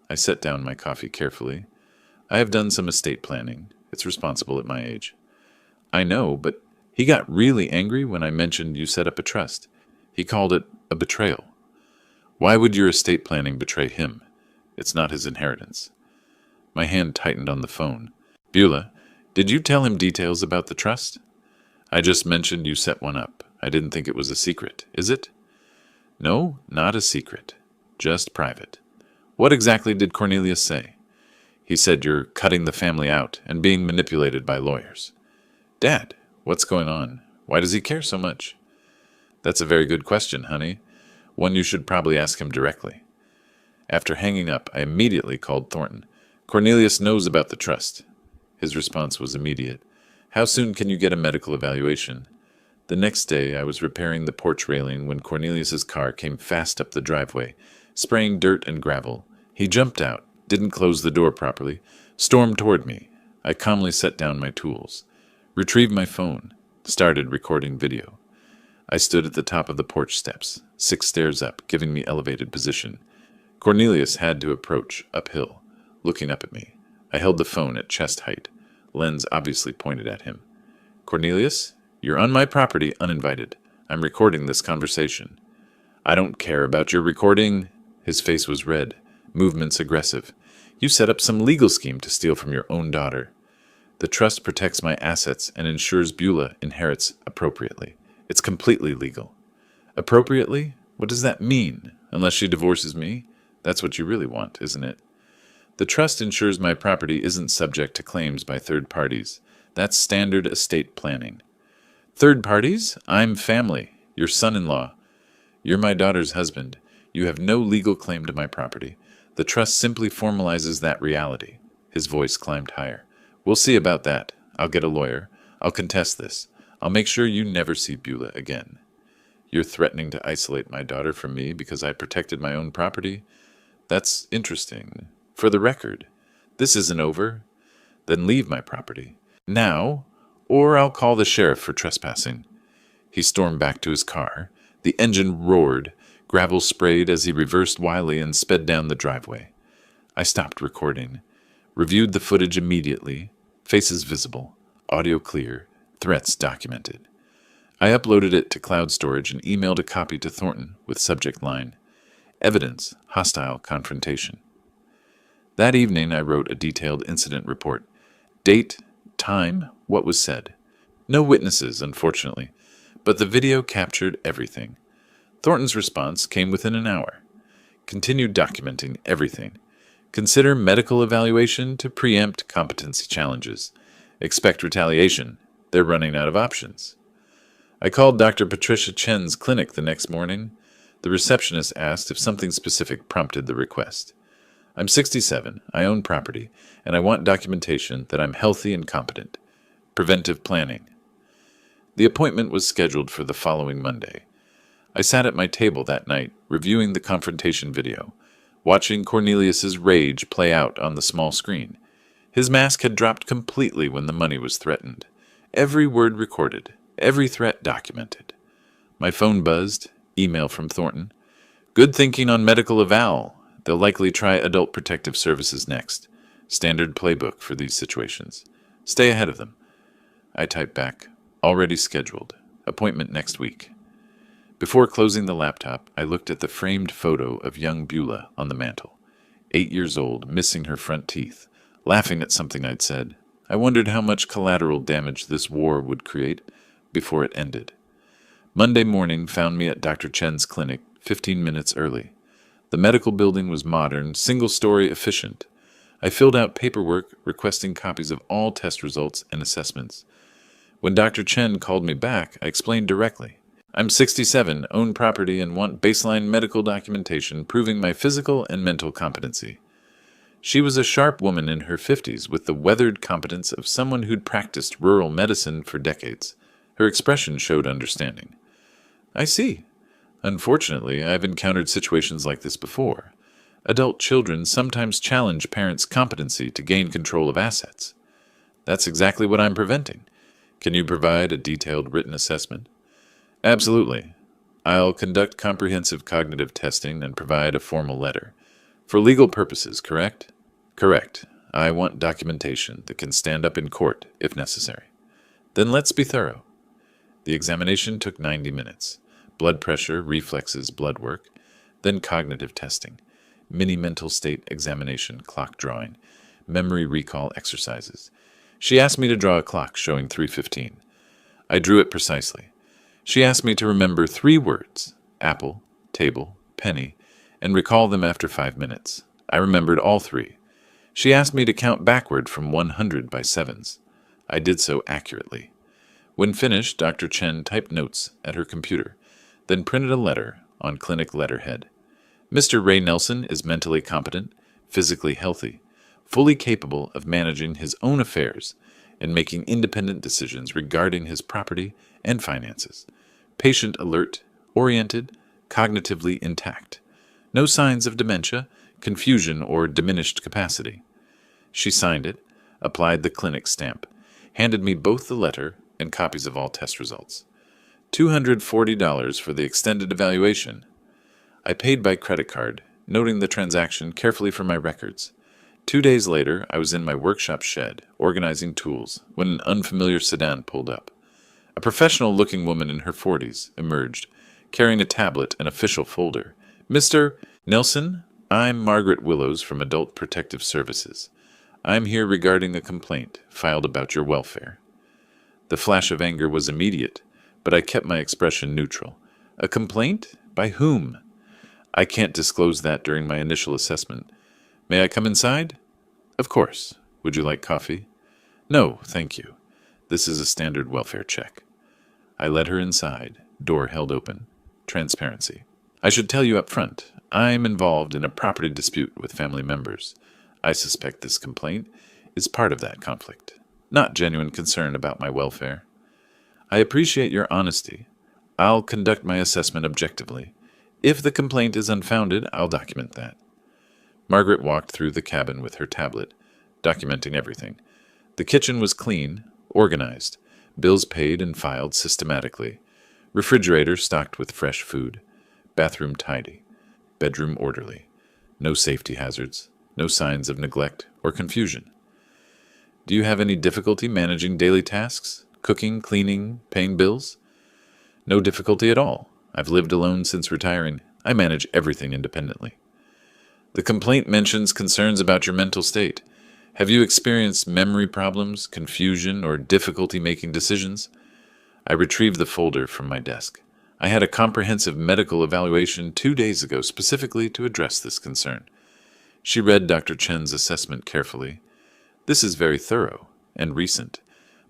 I set down my coffee carefully. "I have done some estate planning. It's responsible at my age." "I know, but he got really angry when I mentioned you set up a trust. He called it a betrayal." "Why would your estate planning betray him? It's not his inheritance." My hand tightened on the phone. "Beulah, did you tell him details about the trust?" "I just mentioned you set one up. I didn't think it was a secret. Is it?" "No, not a secret. Just private." "What exactly did Cornelius say?" "He said you're cutting the family out and being manipulated by lawyers." "Dad, what's going on? Why does he care so much?" "That's a very good question, honey. One you should probably ask him directly." After hanging up, I immediately called Thornton. "Cornelius knows about the trust." His response was immediate. "How soon can you get a medical evaluation?" The next day, I was repairing the porch railing when Cornelius's car came fast up the driveway, spraying dirt and gravel. He jumped out, didn't close the door properly, stormed toward me. I calmly set down my tools, retrieved my phone, started recording video. I stood at the top of the porch steps, 6 stairs up, giving me elevated position. Cornelius had to approach, uphill, looking up at me. I held the phone at chest height, lens obviously pointed at him. "Cornelius, you're on my property uninvited. I'm recording this conversation." "I don't care about your recording." His face was red, movements aggressive. "You set up some legal scheme to steal from your own daughter." "The trust protects my assets and ensures Beulah inherits appropriately. It's completely legal." "Appropriately? What does that mean? Unless she divorces me? That's what you really want, isn't it?" "The trust ensures my property isn't subject to claims by third parties. That's standard estate planning." "Third parties? I'm family. Your son-in-law. You're my daughter's husband. You have no legal claim to my property. The trust simply formalizes that reality." His voice climbed higher. "We'll see about that. I'll get a lawyer. I'll contest this. I'll make sure you never see Beulah again." "You're threatening to isolate my daughter from me because I protected my own property? That's interesting. For the record, this isn't over. Then leave my property. Now, or I'll call the sheriff for trespassing." He stormed back to his car. The engine roared. Gravel sprayed as he reversed wildly and sped down the driveway. I stopped recording. Reviewed the footage immediately. Faces visible. Audio clear. Threats documented. I uploaded it to cloud storage and emailed a copy to Thornton with subject line, "Evidence, hostile confrontation." That evening I wrote a detailed incident report. Date, time, what was said. No witnesses, unfortunately, but the video captured everything. Thornton's response came within an hour. Continued documenting everything. Consider medical evaluation to preempt competency challenges. Expect retaliation. They're running out of options. I called Dr. Patricia Chen's clinic the next morning. The receptionist asked if something specific prompted the request. "I'm 67, I own property, and I want documentation that I'm healthy and competent. Preventive planning." The appointment was scheduled for the following Monday. I sat at my table that night, reviewing the confrontation video, watching Cornelius's rage play out on the small screen. His mask had dropped completely when the money was threatened. Every word recorded, every threat documented. My phone buzzed, email from Thornton. "Good thinking on medical eval. They'll likely try Adult Protective Services next. Standard playbook for these situations. Stay ahead of them." I typed back, "Already scheduled. Appointment next week." Before closing the laptop, I looked at the framed photo of young Beulah on the mantel. 8 years old, missing her front teeth, laughing at something I'd said. I wondered how much collateral damage this war would create before it ended. Monday morning found me at Dr. Chen's clinic 15 minutes early. The medical building was modern, single-story, efficient. I filled out paperwork requesting copies of all test results and assessments. When Dr. Chen called me back, I explained directly. I'm 67, own property, and want baseline medical documentation proving my physical and mental competency. She was a sharp woman in her 50s with the weathered competence of someone who'd practiced rural medicine for decades. Her expression showed understanding. I see. Unfortunately, I've encountered situations like this before. Adult children sometimes challenge parents' competency to gain control of assets. That's exactly what I'm preventing. Can you provide a detailed written assessment? Absolutely. I'll conduct comprehensive cognitive testing and provide a formal letter. For legal purposes, correct? Correct. I want documentation that can stand up in court if necessary. Then let's be thorough. The examination took 90 minutes. Blood pressure, reflexes, blood work, then cognitive testing, mini mental state examination, clock drawing, memory recall exercises. She asked me to draw a clock showing 3:15. I drew it precisely. She asked me to remember 3 words, apple, table, penny, and recall them after 5 minutes. I remembered all 3. She asked me to count backward from 100 by sevens. I did so accurately. When finished, Dr. Chen typed notes at her computer, then printed a letter on clinic letterhead. Mr. Ray Nelson is mentally competent, physically healthy, fully capable of managing his own affairs and making independent decisions regarding his property and finances. Patient alert, oriented, cognitively intact. No signs of dementia, confusion, or diminished capacity. She signed it, applied the clinic stamp, handed me both the letter and copies of all test results. $240 for the extended evaluation. I paid by credit card, noting the transaction carefully for my records. 2 days later, I was in my workshop shed, organizing tools, when an unfamiliar sedan pulled up. A professional-looking woman in her 40s emerged, carrying a tablet and official folder. Mr. Nelson, I'm Margaret Willows from Adult Protective Services. I'm here regarding a complaint filed about your welfare. The flash of anger was immediate, but I kept my expression neutral. A complaint? By whom? I can't disclose that during my initial assessment. May I come inside? Of course. Would you like coffee? No, thank you. This is a standard welfare check. I led her inside, door held open. Transparency. I should tell you up front, I'm involved in a property dispute with family members. I suspect this complaint is part of that conflict, not genuine concern about my welfare. I appreciate your honesty. I'll conduct my assessment objectively. If the complaint is unfounded, I'll document that. Margaret walked through the cabin with her tablet, documenting everything. The kitchen was clean, organized, bills paid and filed systematically, refrigerator stocked with fresh food, bathroom tidy, bedroom orderly, no safety hazards, no signs of neglect or confusion. Do you have any difficulty managing daily tasks? Cooking, cleaning, paying bills? No difficulty at all. I've lived alone since retiring. I manage everything independently. The complaint mentions concerns about your mental state. Have you experienced memory problems, confusion, or difficulty making decisions? I retrieved the folder from my desk. I had a comprehensive medical evaluation 2 days ago specifically to address this concern. She read Dr. Chen's assessment carefully. This is very thorough and recent.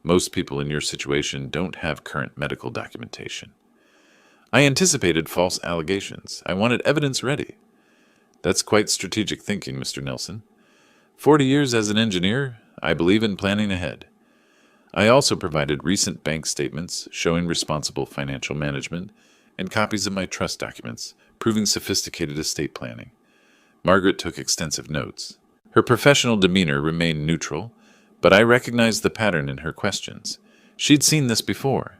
Most people in your situation don't have current medical documentation. I anticipated false allegations. I wanted evidence ready. That's quite strategic thinking, Mr. Nelson. 40 years as an engineer, I believe in planning ahead. I also provided recent bank statements showing responsible financial management and copies of my trust documents, proving sophisticated estate planning. Margaret took extensive notes. Her professional demeanor remained neutral, but I recognized the pattern in her questions. She'd seen this before.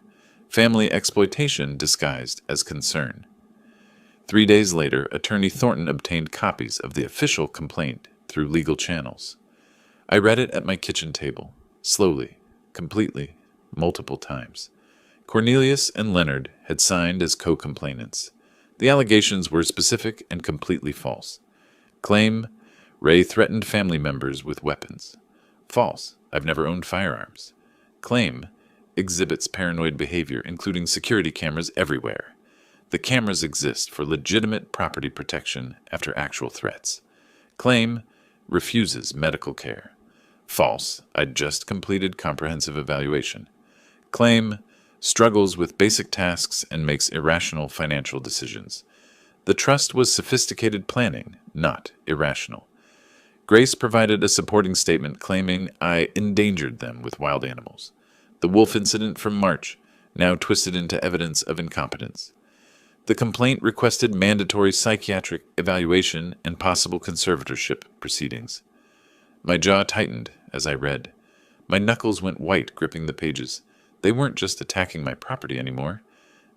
Family exploitation disguised as concern. 3 days later, Attorney Thornton obtained copies of the official complaint through legal channels. I read it at my kitchen table, slowly, completely, multiple times. Cornelius and Leonard had signed as co-complainants. The allegations were specific and completely false. Claim, Ray threatened family members with weapons. False, I've never owned firearms. Claim, exhibits paranoid behavior, including security cameras everywhere. The cameras exist for legitimate property protection after actual threats. Claim, refuses medical care. False, I'd just completed comprehensive evaluation. Claim, struggles with basic tasks, and makes irrational financial decisions. The trust was sophisticated planning, not irrational. Grace provided a supporting statement claiming I endangered them with wild animals. The wolf incident from March, now twisted into evidence of incompetence. The complaint requested mandatory psychiatric evaluation and possible conservatorship proceedings. My jaw tightened as I read. My knuckles went white gripping the pages. They weren't just attacking my property anymore.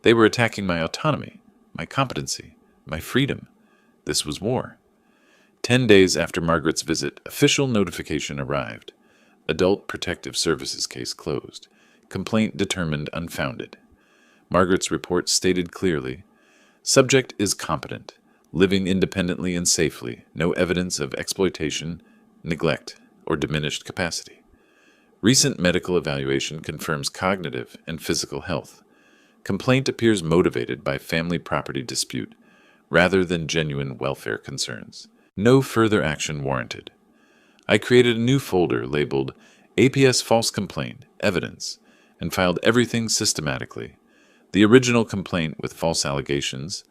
They were attacking my autonomy, my competency, my freedom. This was war. 10 days after Margaret's visit, official notification arrived. Adult Protective Services case closed. Complaint determined unfounded. Margaret's report stated clearly, subject is competent, living independently and safely, no evidence of exploitation, neglect, or diminished capacity. Recent medical evaluation confirms cognitive and physical health. Complaint appears motivated by family property dispute, rather than genuine welfare concerns. No further action warranted. I created a new folder labeled APS False Complaint, Evidence, and filed everything systematically. The original complaint with false allegations,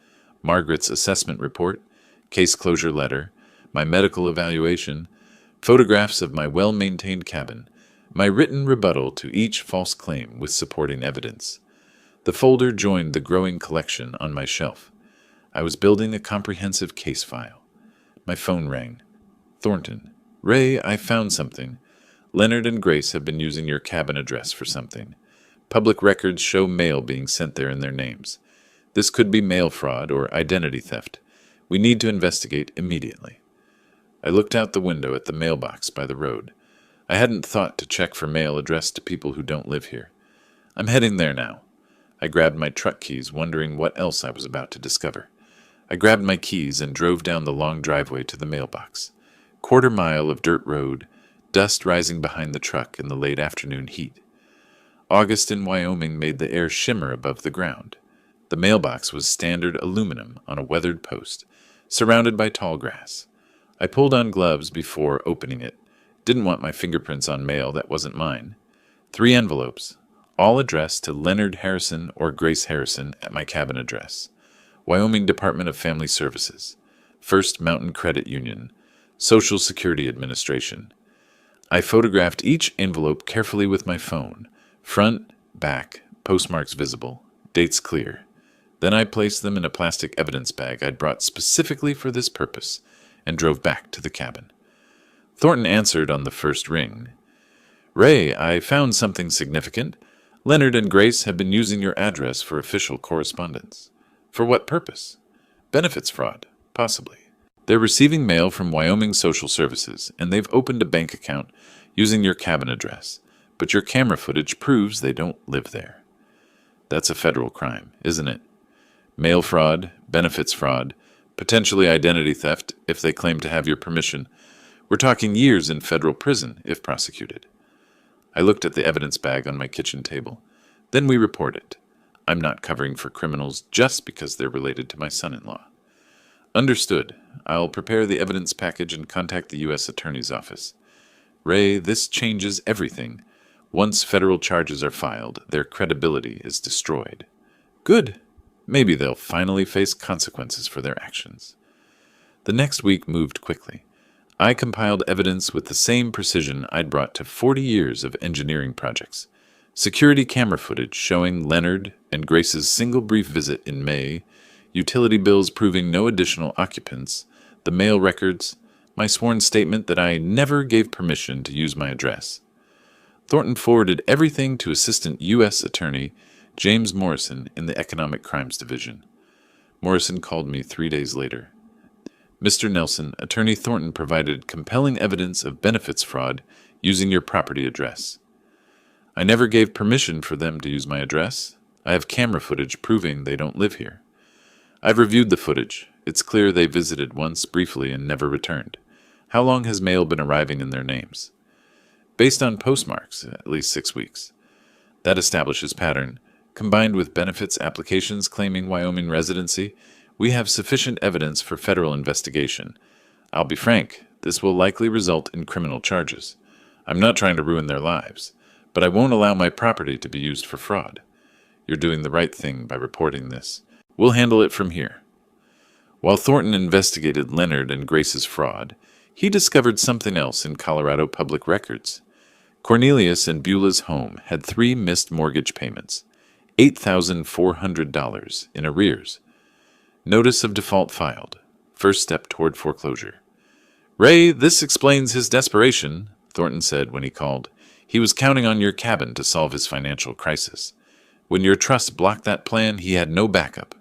Margaret's assessment report, case closure letter, my medical evaluation, photographs of my well-maintained cabin, my written rebuttal to each false claim with supporting evidence. The folder joined the growing collection on my shelf. I was building a comprehensive case file. My phone rang. Thornton. Ray, I found something. Leonard and Grace have been using your cabin address for something. Public records show mail being sent there in their names. This could be mail fraud or identity theft. We need to investigate immediately. I looked out the window at the mailbox by the road. I hadn't thought to check for mail addressed to people who don't live here. I'm heading there now. I grabbed my truck keys, wondering what else I was about to discover. I grabbed my keys and drove down the long driveway to the mailbox. Quarter-mile of dirt road, dust rising behind the truck in the late afternoon heat. August in Wyoming made the air shimmer above the ground. The mailbox was standard aluminum on a weathered post, surrounded by tall grass. I pulled on gloves before opening it. Didn't want my fingerprints on mail that wasn't mine. 3 envelopes, all addressed to Leonard Harrison or Grace Harrison at my cabin address. Wyoming Department of Family Services, First Mountain Credit Union, Social Security Administration. I photographed each envelope carefully with my phone. Front, back, postmarks visible, dates clear. Then I placed them in a plastic evidence bag I'd brought specifically for this purpose and drove back to the cabin. Thornton answered on the first ring. Ray, I found something significant. Leonard and Grace have been using your address for official correspondence. For what purpose? Benefits fraud, possibly. They're receiving mail from Wyoming Social Services, and they've opened a bank account using your cabin address, but your camera footage proves they don't live there. That's a federal crime, isn't it? Mail fraud, benefits fraud, potentially identity theft if they claim to have your permission. We're talking years in federal prison if prosecuted. I looked at the evidence bag on my kitchen table. Then we report it. I'm not covering for criminals just because they're related to my son-in-law. Understood. I'll prepare the evidence package and contact the U.S. Attorney's Office. Ray, this changes everything. Once federal charges are filed, their credibility is destroyed. Good. Maybe they'll finally face consequences for their actions. The next week moved quickly. I compiled evidence with the same precision I'd brought to 40 years of engineering projects. Security camera footage showing Leonard and Grace's single brief visit in May, utility bills proving no additional occupants, the mail records, my sworn statement that I never gave permission to use my address. Thornton forwarded everything to Assistant U.S. Attorney James Morrison in the Economic Crimes Division. Morrison called me 3 days later. Mr. Nelson, Attorney Thornton provided compelling evidence of benefits fraud using your property address. I never gave permission for them to use my address. I have camera footage proving they don't live here. I've reviewed the footage. It's clear they visited once briefly and never returned. How long has mail been arriving in their names? Based on postmarks, at least 6 weeks. That establishes pattern. Combined with benefits applications claiming Wyoming residency, we have sufficient evidence for federal investigation. I'll be frank, this will likely result in criminal charges. I'm not trying to ruin their lives, but I won't allow my property to be used for fraud. You're doing the right thing by reporting this. We'll handle it from here." While Thornton investigated Leonard and Grace's fraud, he discovered something else in Colorado public records. Cornelius and Beulah's home had 3 missed mortgage payments, $8,400 in arrears. Notice of default filed. First step toward foreclosure. "Ray, this explains his desperation," Thornton said when he called. "He was counting on your cabin to solve his financial crisis. When your trust blocked that plan, he had no backup."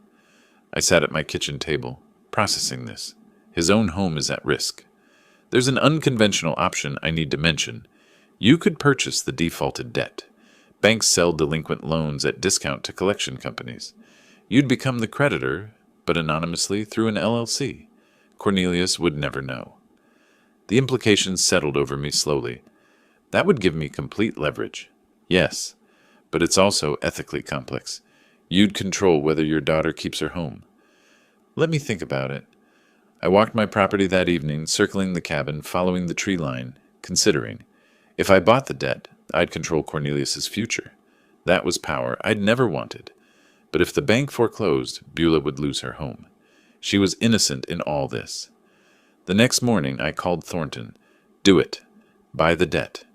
I sat at my kitchen table, processing this. His own home is at risk. There's an unconventional option I need to mention. You could purchase the defaulted debt. Banks sell delinquent loans at discount to collection companies. You'd become the creditor, but anonymously through an LLC. Cornelius would never know. The implications settled over me slowly. That would give me complete leverage. Yes, but it's also ethically complex. You'd control whether your daughter keeps her home. Let me think about it. I walked my property that evening, circling the cabin, following the tree line, considering. If I bought the debt, I'd control Cornelius's future. That was power I'd never wanted. But if the bank foreclosed, Beulah would lose her home. She was innocent in all this. The next morning, I called Thornton. "Do it. Buy the debt.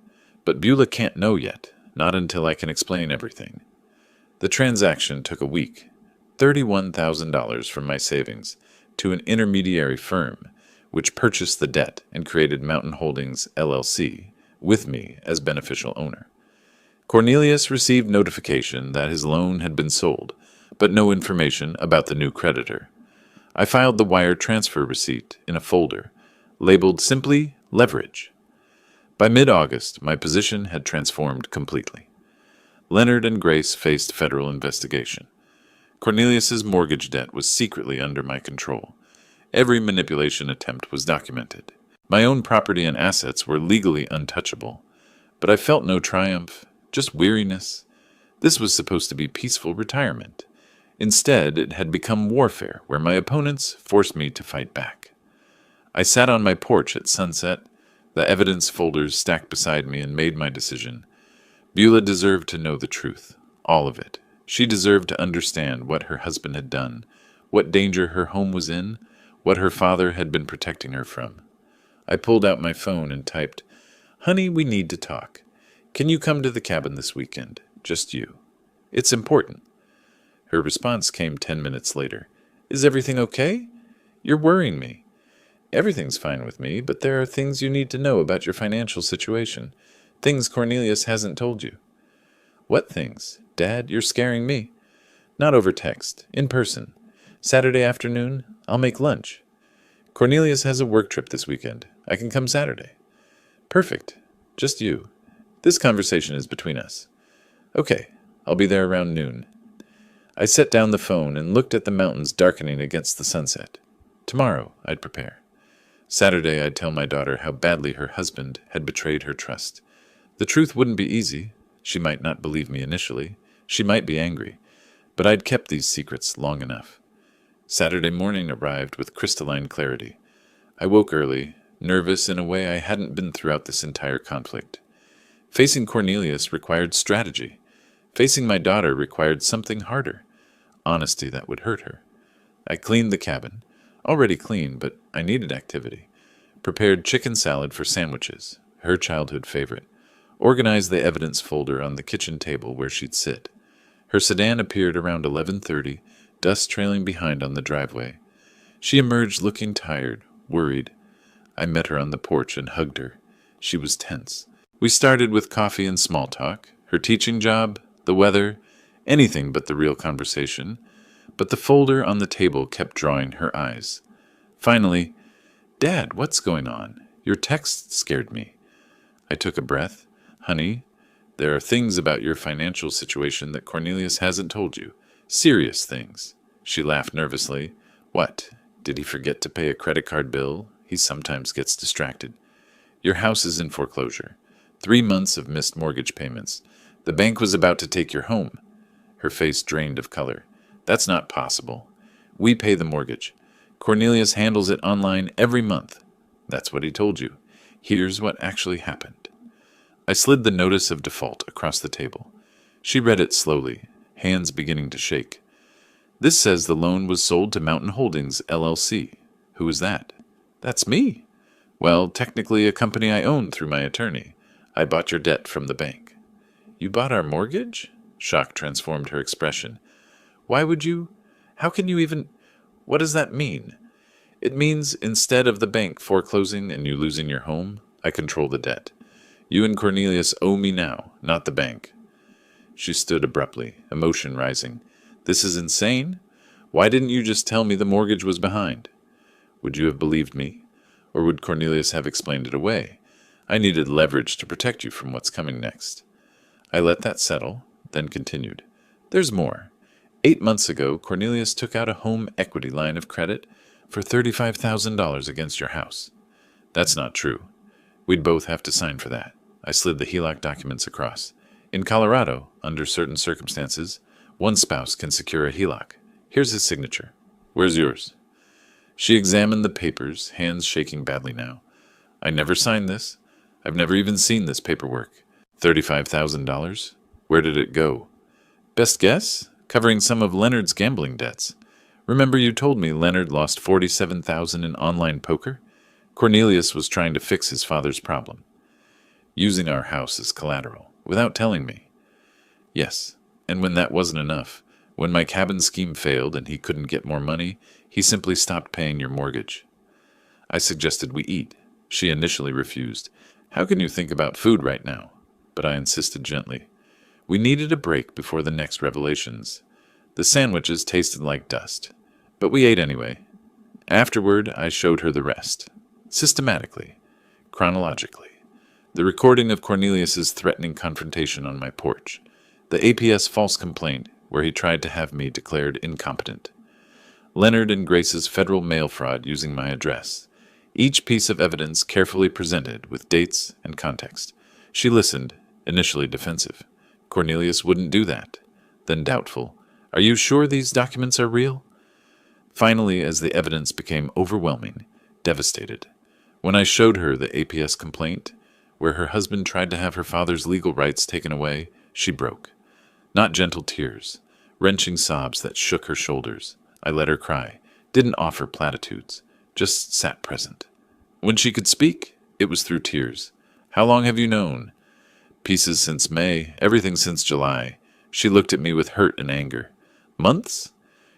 But Beulah can't know yet, not until I can explain everything." The transaction took a week. $31,000 from my savings to an intermediary firm, which purchased the debt and created Mountain Holdings, LLC, with me as beneficial owner. Cornelius received notification that his loan had been sold, but no information about the new creditor. I filed the wire transfer receipt in a folder, labeled simply Leverage. By mid-August, my position had transformed completely. Leonard and Grace faced federal investigation. Cornelius's mortgage debt was secretly under my control. Every manipulation attempt was documented. My own property and assets were legally untouchable, but I felt no triumph, just weariness. This was supposed to be peaceful retirement. Instead, it had become warfare, where my opponents forced me to fight back. I sat on my porch at sunset, the evidence folders stacked beside me, and made my decision. Beulah deserved to know the truth, all of it. She deserved to understand what her husband had done, what danger her home was in, what her father had been protecting her from. I pulled out my phone and typed, "Honey, we need to talk. Can you come to the cabin this weekend? Just you. It's important." Her response came 10 minutes later. "Is everything okay? You're worrying me." "Everything's fine with me, but there are things you need to know about your financial situation. Things Cornelius hasn't told you." "What things? Dad, you're scaring me." "Not over text. In person. Saturday afternoon, I'll make lunch." "Cornelius has a work trip this weekend. I can come Saturday." "Perfect. Just you. This conversation is between us." "Okay, I'll be there around noon." I set down the phone and looked at the mountains darkening against the sunset. Tomorrow, I'd prepare. Saturday, I'd tell my daughter how badly her husband had betrayed her trust. The truth wouldn't be easy. She might not believe me initially. She might be angry. But I'd kept these secrets long enough. Saturday morning arrived with crystalline clarity. I woke early, nervous in a way I hadn't been throughout this entire conflict. Facing Cornelius required strategy. Facing my daughter required something harder. Honesty that would hurt her. I cleaned the cabin. Already clean, but I needed activity. Prepared chicken salad for sandwiches, her childhood favorite. Organized the evidence folder on the kitchen table where she'd sit. Her sedan appeared around 11:30, dust trailing behind on the driveway. She emerged looking tired, worried. I met her on the porch and hugged her. She was tense. We started with coffee and small talk, her teaching job, the weather, anything but the real conversation. But the folder on the table kept drawing her eyes. Finally, "Dad, what's going on? Your text scared me." I took a breath. "Honey, there are things about your financial situation that Cornelius hasn't told you. Serious things." She laughed nervously. "What? Did he forget to pay a credit card bill? He sometimes gets distracted." "Your house is in foreclosure. 3 months of missed mortgage payments. The bank was about to take your home." Her face drained of color. "That's not possible. We pay the mortgage. Cornelius handles it online every month." "That's what he told you. Here's what actually happened." I slid the notice of default across the table. She read it slowly, hands beginning to shake. This says the loan was sold to Mountain Holdings, LLC. Who is that? That's me. Well, technically a company I own through my attorney. I bought your debt from the bank. You bought our mortgage? Shock transformed her expression. Why would you? How can you even? What does that mean? It means instead of the bank foreclosing and you losing your home, I control the debt. You and Cornelius owe me now, not the bank. She stood abruptly, emotion rising. This is insane. Why didn't you just tell me the mortgage was behind? Would you have believed me? Or would Cornelius have explained it away? I needed leverage to protect you from what's coming next. I let that settle, then continued. There's more. 8 months ago, Cornelius took out a home equity line of credit for $35,000 against your house. That's not true. We'd both have to sign for that. I slid the HELOC documents across. In Colorado, under certain circumstances, one spouse can secure a HELOC. Here's his signature. Where's yours? She examined the papers, hands shaking badly now. I never signed this. I've never even seen this paperwork. $35,000? Where did it go? Best guess? Covering some of Leonard's gambling debts. Remember you told me Leonard lost $47,000 in online poker? Cornelius was trying to fix his father's problem. Using our house as collateral, without telling me. Yes, and when that wasn't enough, when my cabin scheme failed and he couldn't get more money, he simply stopped paying your mortgage. I suggested we eat. She initially refused. How can you think about food right now? But I insisted gently. We needed a break before the next revelations. The sandwiches tasted like dust, but we ate anyway. Afterward, I showed her the rest. Systematically. Chronologically. The recording of Cornelius's threatening confrontation on my porch. The APS false complaint, where he tried to have me declared incompetent. Leonard and Grace's federal mail fraud using my address. Each piece of evidence carefully presented with dates and context. She listened, initially defensive. Cornelius wouldn't do that. Then doubtful. Are you sure these documents are real? Finally, as the evidence became overwhelming, devastated. When I showed her the APS complaint, where her husband tried to have her father's legal rights taken away, she broke. Not gentle tears, wrenching sobs that shook her shoulders. I let her cry, didn't offer platitudes, just sat present. When she could speak, it was through tears. How long have you known? Pieces since May, everything since July. She looked at me with hurt and anger. Months?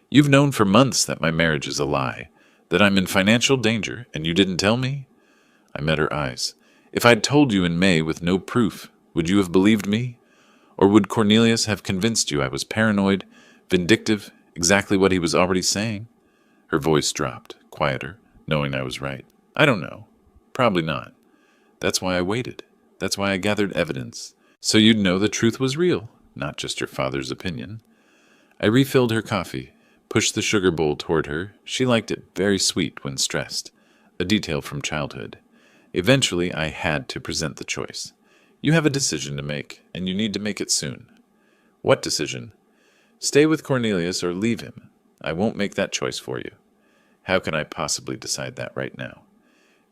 You've known for months that my marriage is a lie, that I'm in financial danger, and you didn't tell me? I met her eyes. If I'd told you in May with no proof, would you have believed me? Or would Cornelius have convinced you I was paranoid, vindictive, exactly what he was already saying? Her voice dropped, quieter, knowing I was right. I don't know. Probably not. That's why I waited. That's why I gathered evidence. So you'd know the truth was real, not just your father's opinion. I refilled her coffee, pushed the sugar bowl toward her. She liked it very sweet when stressed. A detail from childhood. Eventually, I had to present the choice. You have a decision to make, and you need to make it soon. What decision? Stay with Cornelius or leave him. I won't make that choice for you. How can I possibly decide that right now?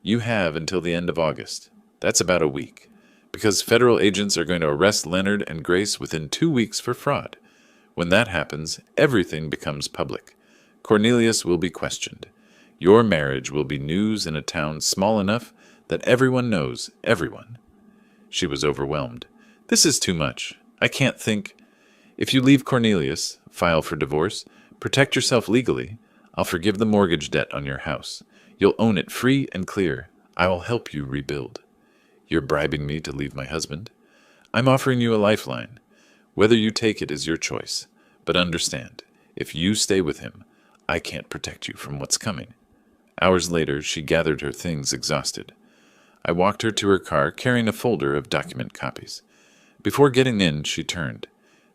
You have until the end of August. That's about a week. Because federal agents are going to arrest Leonard and Grace within 2 weeks for fraud. When that happens, everything becomes public. Cornelius will be questioned. Your marriage will be news in a town small enough that everyone knows everyone. She was overwhelmed. This is too much. I can't think. If you leave Cornelius, file for divorce, protect yourself legally, I'll forgive the mortgage debt on your house. You'll own it free and clear. I will help you rebuild. You're bribing me to leave my husband. I'm offering you a lifeline. Whether you take it is your choice. But understand, if you stay with him, I can't protect you from what's coming. Hours later, she gathered her things exhausted. I walked her to her car carrying a folder of document copies. Before getting in, she turned.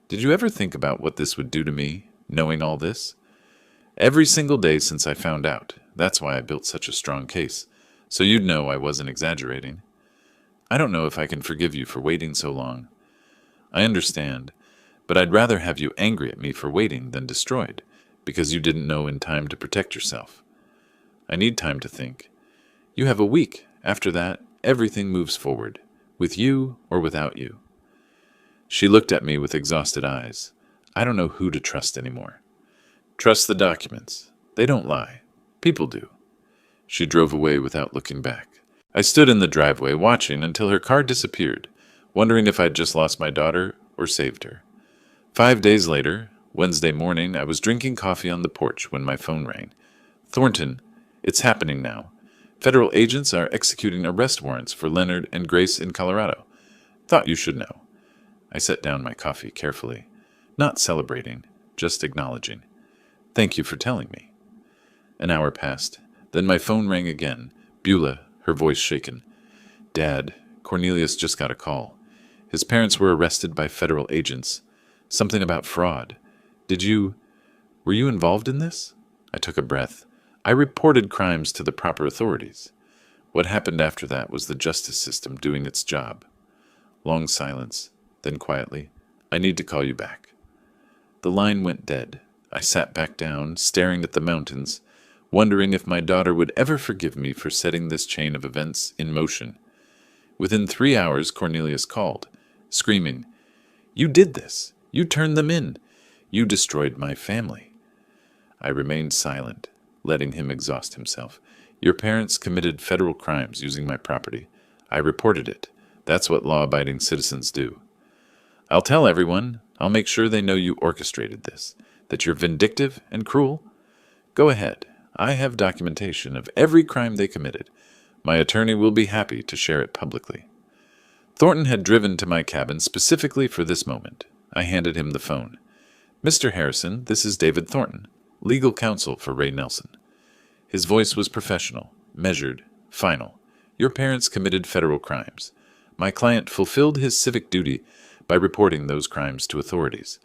Did you ever think about what this would do to me, knowing all this? Every single day since I found out. That's why I built such a strong case. So you'd know I wasn't exaggerating. I don't know if I can forgive you for waiting so long. I understand, but I'd rather have you angry at me for waiting than destroyed, because you didn't know in time to protect yourself. I need time to think. You have a week. After that, everything moves forward, with you or without you. She looked at me with exhausted eyes. I don't know who to trust anymore. Trust the documents. They don't lie. People do. She drove away without looking back. I stood in the driveway watching until her car disappeared, wondering if I'd just lost my daughter or saved her. 5 days later, Wednesday morning, I was drinking coffee on the porch when my phone rang. Thornton, it's happening now. Federal agents are executing arrest warrants for Leonard and Grace in Colorado. Thought you should know. I set down my coffee carefully, not celebrating, just acknowledging. Thank you for telling me. An hour passed. Then my phone rang again. Beulah, her voice shaken. Dad, Cornelius just got a call. His parents were arrested by federal agents. Something about fraud. Were you involved in this? I took a breath. I reported crimes to the proper authorities. What happened after that was the justice system doing its job. Long silence. Then quietly, I need to call you back. The line went dead. I sat back down, staring at the mountains, wondering if my daughter would ever forgive me for setting this chain of events in motion. Within 3 hours, Cornelius called, screaming, "You did this! You turned them in! You destroyed my family!" I remained silent, letting him exhaust himself. Your parents committed federal crimes using my property. I reported it. That's what law-abiding citizens do. I'll tell everyone. I'll make sure they know you orchestrated this, that you're vindictive and cruel. Go ahead. I have documentation of every crime they committed. My attorney will be happy to share it publicly. Thornton had driven to my cabin specifically for this moment. I handed him the phone. Mr. Harrison, this is David Thornton, legal counsel for Ray Nelson. His voice was professional, measured, final. Your parents committed federal crimes. My client fulfilled his civic duty by reporting those crimes to authorities.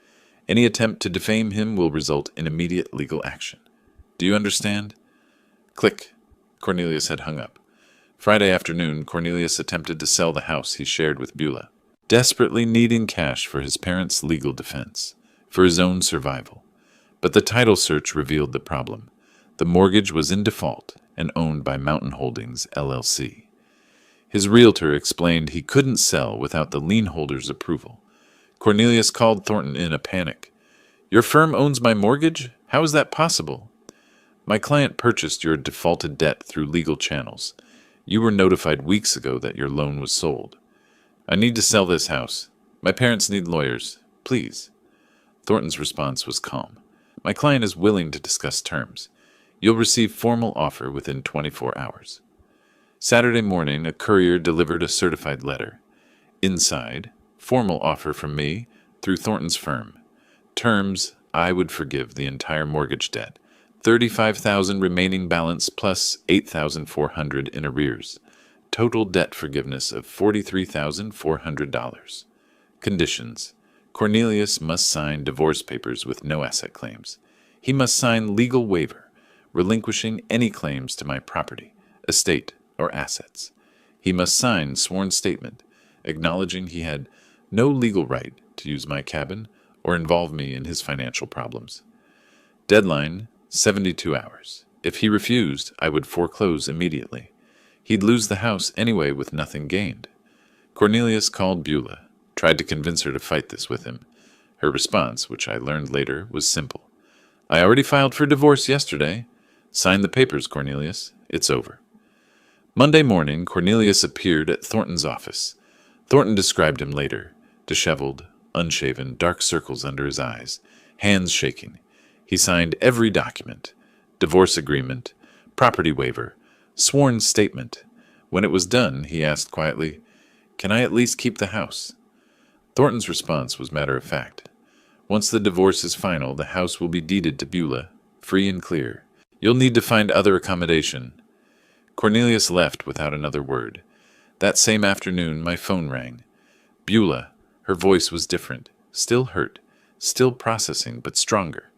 Any attempt to defame him will result in immediate legal action. Do you understand? Click. Cornelius had hung up. Friday afternoon, Cornelius attempted to sell the house he shared with Beulah, desperately needing cash for his parents' legal defense, for his own survival. But the title search revealed the problem. The mortgage was in default and owned by Mountain Holdings, LLC. His realtor explained he couldn't sell without the lien holder's approval. Cornelius called Thornton in a panic. Your firm owns my mortgage? How is that possible? My client purchased your defaulted debt through legal channels. You were notified weeks ago that your loan was sold. I need to sell this house. My parents need lawyers. Please. Thornton's response was calm. My client is willing to discuss terms. You'll receive formal offer within 24 hours. Saturday morning, a courier delivered a certified letter. Inside, formal offer from me through Thornton's firm. Terms, I would forgive the entire mortgage debt. $35,000 remaining balance plus $8,400 in arrears. Total debt forgiveness of $43,400. Conditions. Cornelius must sign divorce papers with no asset claims. He must sign legal waiver, relinquishing any claims to my property, estate, or assets. He must sign sworn statement, acknowledging he had no legal right to use my cabin or involve me in his financial problems. Deadline, 72 hours. If he refused, I would foreclose immediately. He'd lose the house anyway with nothing gained. Cornelius called Beulah, tried to convince her to fight this with him. Her response, which I learned later, was simple. I already filed for divorce yesterday. Sign the papers, Cornelius. It's over. Monday morning, Cornelius appeared at Thornton's office. Thornton described him later. Disheveled, unshaven, dark circles under his eyes, hands shaking. He signed every document. Divorce agreement, property waiver, sworn statement. When it was done, he asked quietly, "Can I at least keep the house?" Thornton's response was matter-of-fact. Once the divorce is final, the house will be deeded to Beulah, free and clear. You'll need to find other accommodation. Cornelius left without another word. That same afternoon, my phone rang. Beulah, her voice was different, still hurt, still processing, but stronger.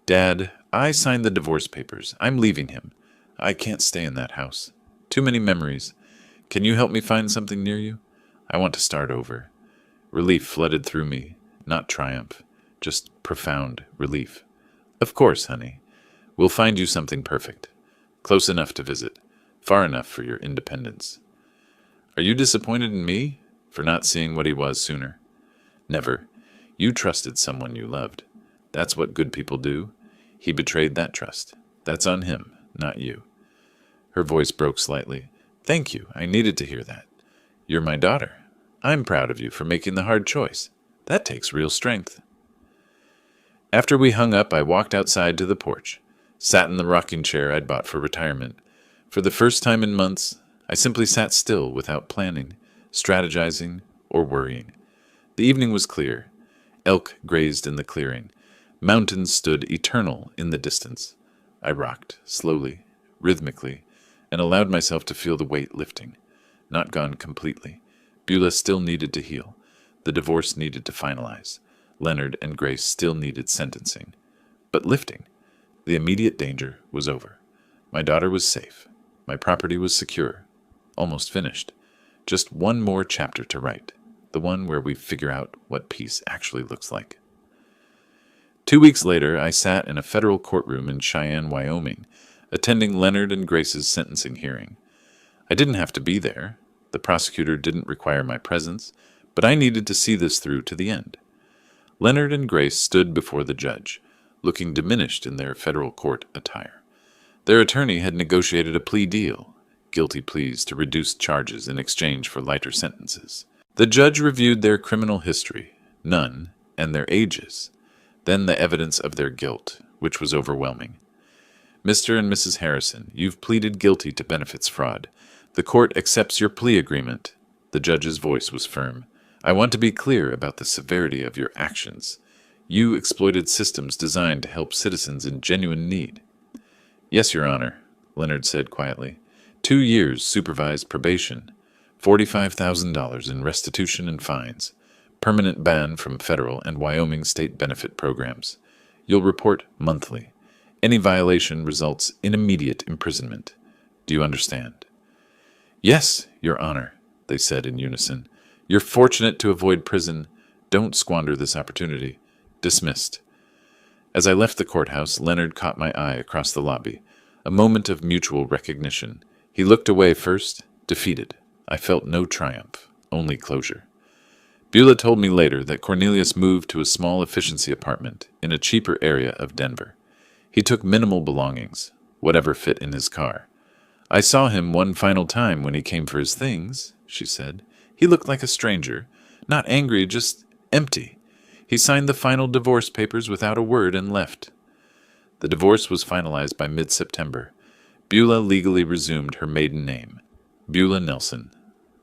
Dad, I signed the divorce papers. I'm leaving him. I can't stay in that house. Too many memories. Can you help me find something near you? I want to start over. Relief flooded through me, not triumph, just profound relief. Of course, honey. We'll find you something perfect. Close enough to visit, far enough for your independence. Are you disappointed in me for not seeing what he was sooner? Never. You trusted someone you loved. That's what good people do. He betrayed that trust. That's on him, not you." Her voice broke slightly. "Thank you. I needed to hear that. You're my daughter. I'm proud of you for making the hard choice. That takes real strength." After we hung up, I walked outside to the porch, sat in the rocking chair I'd bought for retirement. For the first time in months, I simply sat still without planning, strategizing, or worrying. The evening was clear. Elk grazed in the clearing. Mountains stood eternal in the distance. I rocked, slowly, rhythmically, and allowed myself to feel the weight lifting. Not gone completely. Beulah still needed to heal. The divorce needed to finalize. Leonard and Grace still needed sentencing. But lifting. The immediate danger was over. My daughter was safe. My property was secure. Almost finished. Just one more chapter to write. The one where we figure out what peace actually looks like. 2 weeks later, I sat in a federal courtroom in Cheyenne, Wyoming, attending Leonard and Grace's sentencing hearing. I didn't have to be there. The prosecutor didn't require my presence, but I needed to see this through to the end. Leonard and Grace stood before the judge, looking diminished in their federal court attire. Their attorney had negotiated a plea deal, guilty pleas to reduced charges in exchange for lighter sentences. The judge reviewed their criminal history, none, and their ages, then the evidence of their guilt, which was overwhelming. "Mr. and Mrs. Harrison, you've pleaded guilty to benefits fraud. The court accepts your plea agreement." The judge's voice was firm. "I want to be clear about the severity of your actions. You exploited systems designed to help citizens in genuine need." "Yes, Your Honor," Leonard said quietly. 2 years supervised probation, $45,000 in restitution and fines, permanent ban from federal and Wyoming state benefit programs. You'll report monthly. Any violation results in immediate imprisonment. Do you understand?" "Yes, Your Honor," they said in unison. "You're fortunate to avoid prison. Don't squander this opportunity." Dismissed. As I left the courthouse, Leonard caught my eye across the lobby. A moment of mutual recognition. He looked away first, defeated. I felt no triumph, only closure. Beulah told me later that Cornelius moved to a small efficiency apartment in a cheaper area of Denver. He took minimal belongings, whatever fit in his car. "I saw him one final time when he came for his things," she said. "He looked like a stranger, not angry, just empty. He signed the final divorce papers without a word and left." The divorce was finalized by mid-September. Beulah legally resumed her maiden name, Beulah Nelson.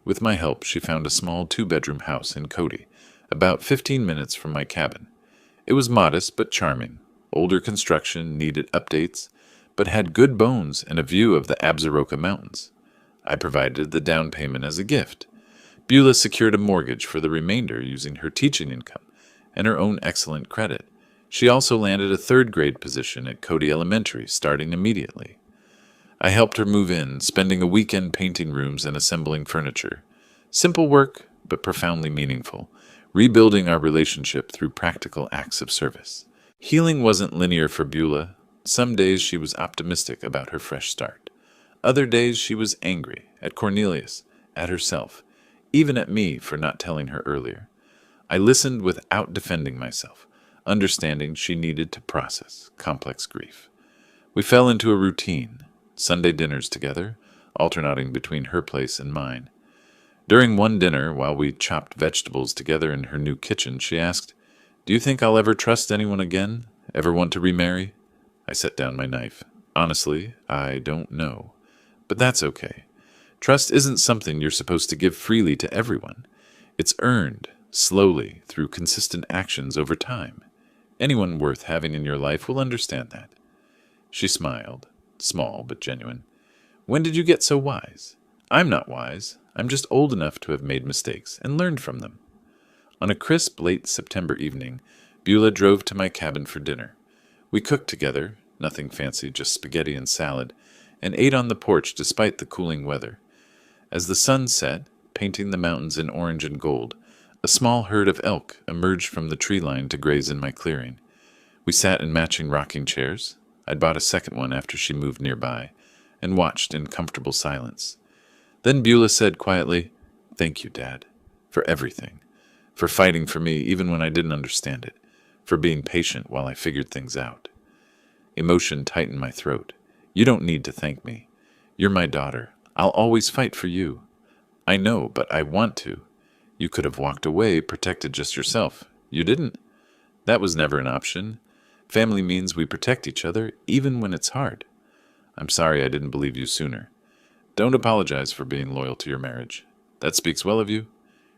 With my help, she found a small 2-bedroom house in Cody, about 15 minutes from my cabin. It was modest but charming. Older construction, needed updates, but had good bones and a view of the Absaroka Mountains. I provided the down payment as a gift. Beulah secured a mortgage for the remainder using her teaching income and her own excellent credit. She also landed a 3rd-grade position at Cody Elementary, starting immediately. I helped her move in, spending a weekend painting rooms and assembling furniture. Simple work, but profoundly meaningful, rebuilding our relationship through practical acts of service. Healing wasn't linear for Beulah. Some days she was optimistic about her fresh start. Other days she was angry, at Cornelius, at herself, even at me for not telling her earlier. I listened without defending myself, understanding she needed to process complex grief. We fell into a routine, Sunday dinners together, alternating between her place and mine. During one dinner, while we chopped vegetables together in her new kitchen, she asked, "Do you think I'll ever trust anyone again? Ever want to remarry?" I set down my knife. Honestly, I don't know. But that's okay. Trust isn't something you're supposed to give freely to everyone. It's earned, slowly, through consistent actions over time. Anyone worth having in your life will understand that. She smiled, small but genuine. "When did you get so wise?" "I'm not wise. I'm just old enough to have made mistakes and learned from them." On a crisp late September evening, Beulah drove to my cabin for dinner. We cooked together, nothing fancy, just spaghetti and salad, and ate on the porch despite the cooling weather. As the sun set, painting the mountains in orange and gold, a small herd of elk emerged from the tree line to graze in my clearing. We sat in matching rocking chairs. I'd bought a second one after she moved nearby, and watched in comfortable silence. Then Beulah said quietly, "Thank you, Dad, for everything, for fighting for me even when I didn't understand it, for being patient while I figured things out. Emotion tightened my throat. You don't need to thank me. You're my daughter. I'll always fight for you. I know, but I want to. You could have walked away, protected just yourself. You didn't. That was never an option. Family means we protect each other, even when it's hard. I'm sorry I didn't believe you sooner. Don't apologize for being loyal to your marriage. That speaks well of you.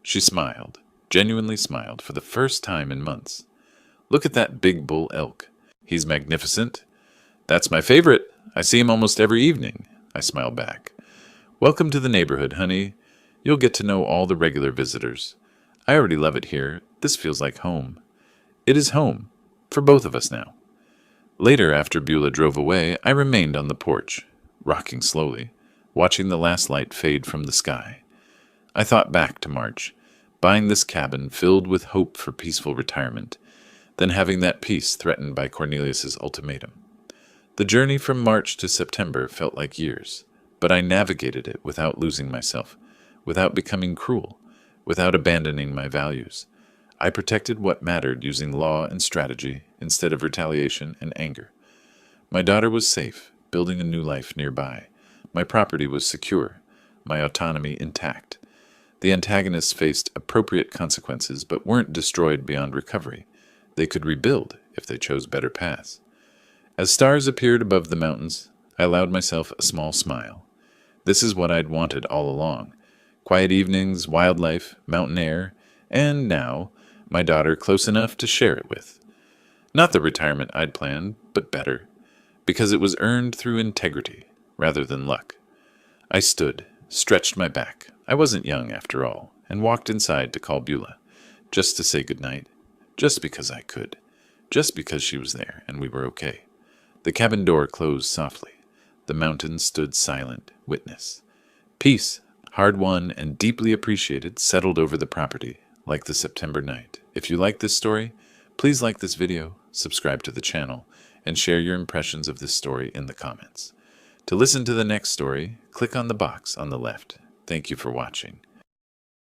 She smiled, genuinely smiled, for the first time in months. Look at that big bull elk. He's magnificent. That's my favorite. I see him almost every evening. I smiled back. Welcome to the neighborhood, honey. You'll get to know all the regular visitors. I already love it here. This feels like home. It is home, for both of us now. Later, after Beulah drove away, I remained on the porch, rocking slowly, watching the last light fade from the sky. I thought back to March, buying this cabin filled with hope for peaceful retirement, then having that peace threatened by Cornelius's ultimatum. The journey from March to September felt like years, but I navigated it without losing myself, without becoming cruel, without abandoning my values. I protected what mattered using law and strategy instead of retaliation and anger. My daughter was safe, building a new life nearby. My property was secure, my autonomy intact. The antagonists faced appropriate consequences but weren't destroyed beyond recovery. They could rebuild if they chose better paths. As stars appeared above the mountains, I allowed myself a small smile. This is what I'd wanted all along. Quiet evenings, wildlife, mountain air, and now, my daughter close enough to share it with. Not the retirement I'd planned, but better, because it was earned through integrity rather than luck. I stood, stretched my back. I wasn't young after all, and walked inside to call Beulah, just to say goodnight, just because I could, just because she was there and we were okay. The cabin door closed softly. The mountains stood silent, witness. Peace, hard won and deeply appreciated, settled over the property, like the September night. If you like this story, please like this video, subscribe to the channel, and share your impressions of this story in the comments. To listen to the next story, click on the box on the left. Thank you for watching.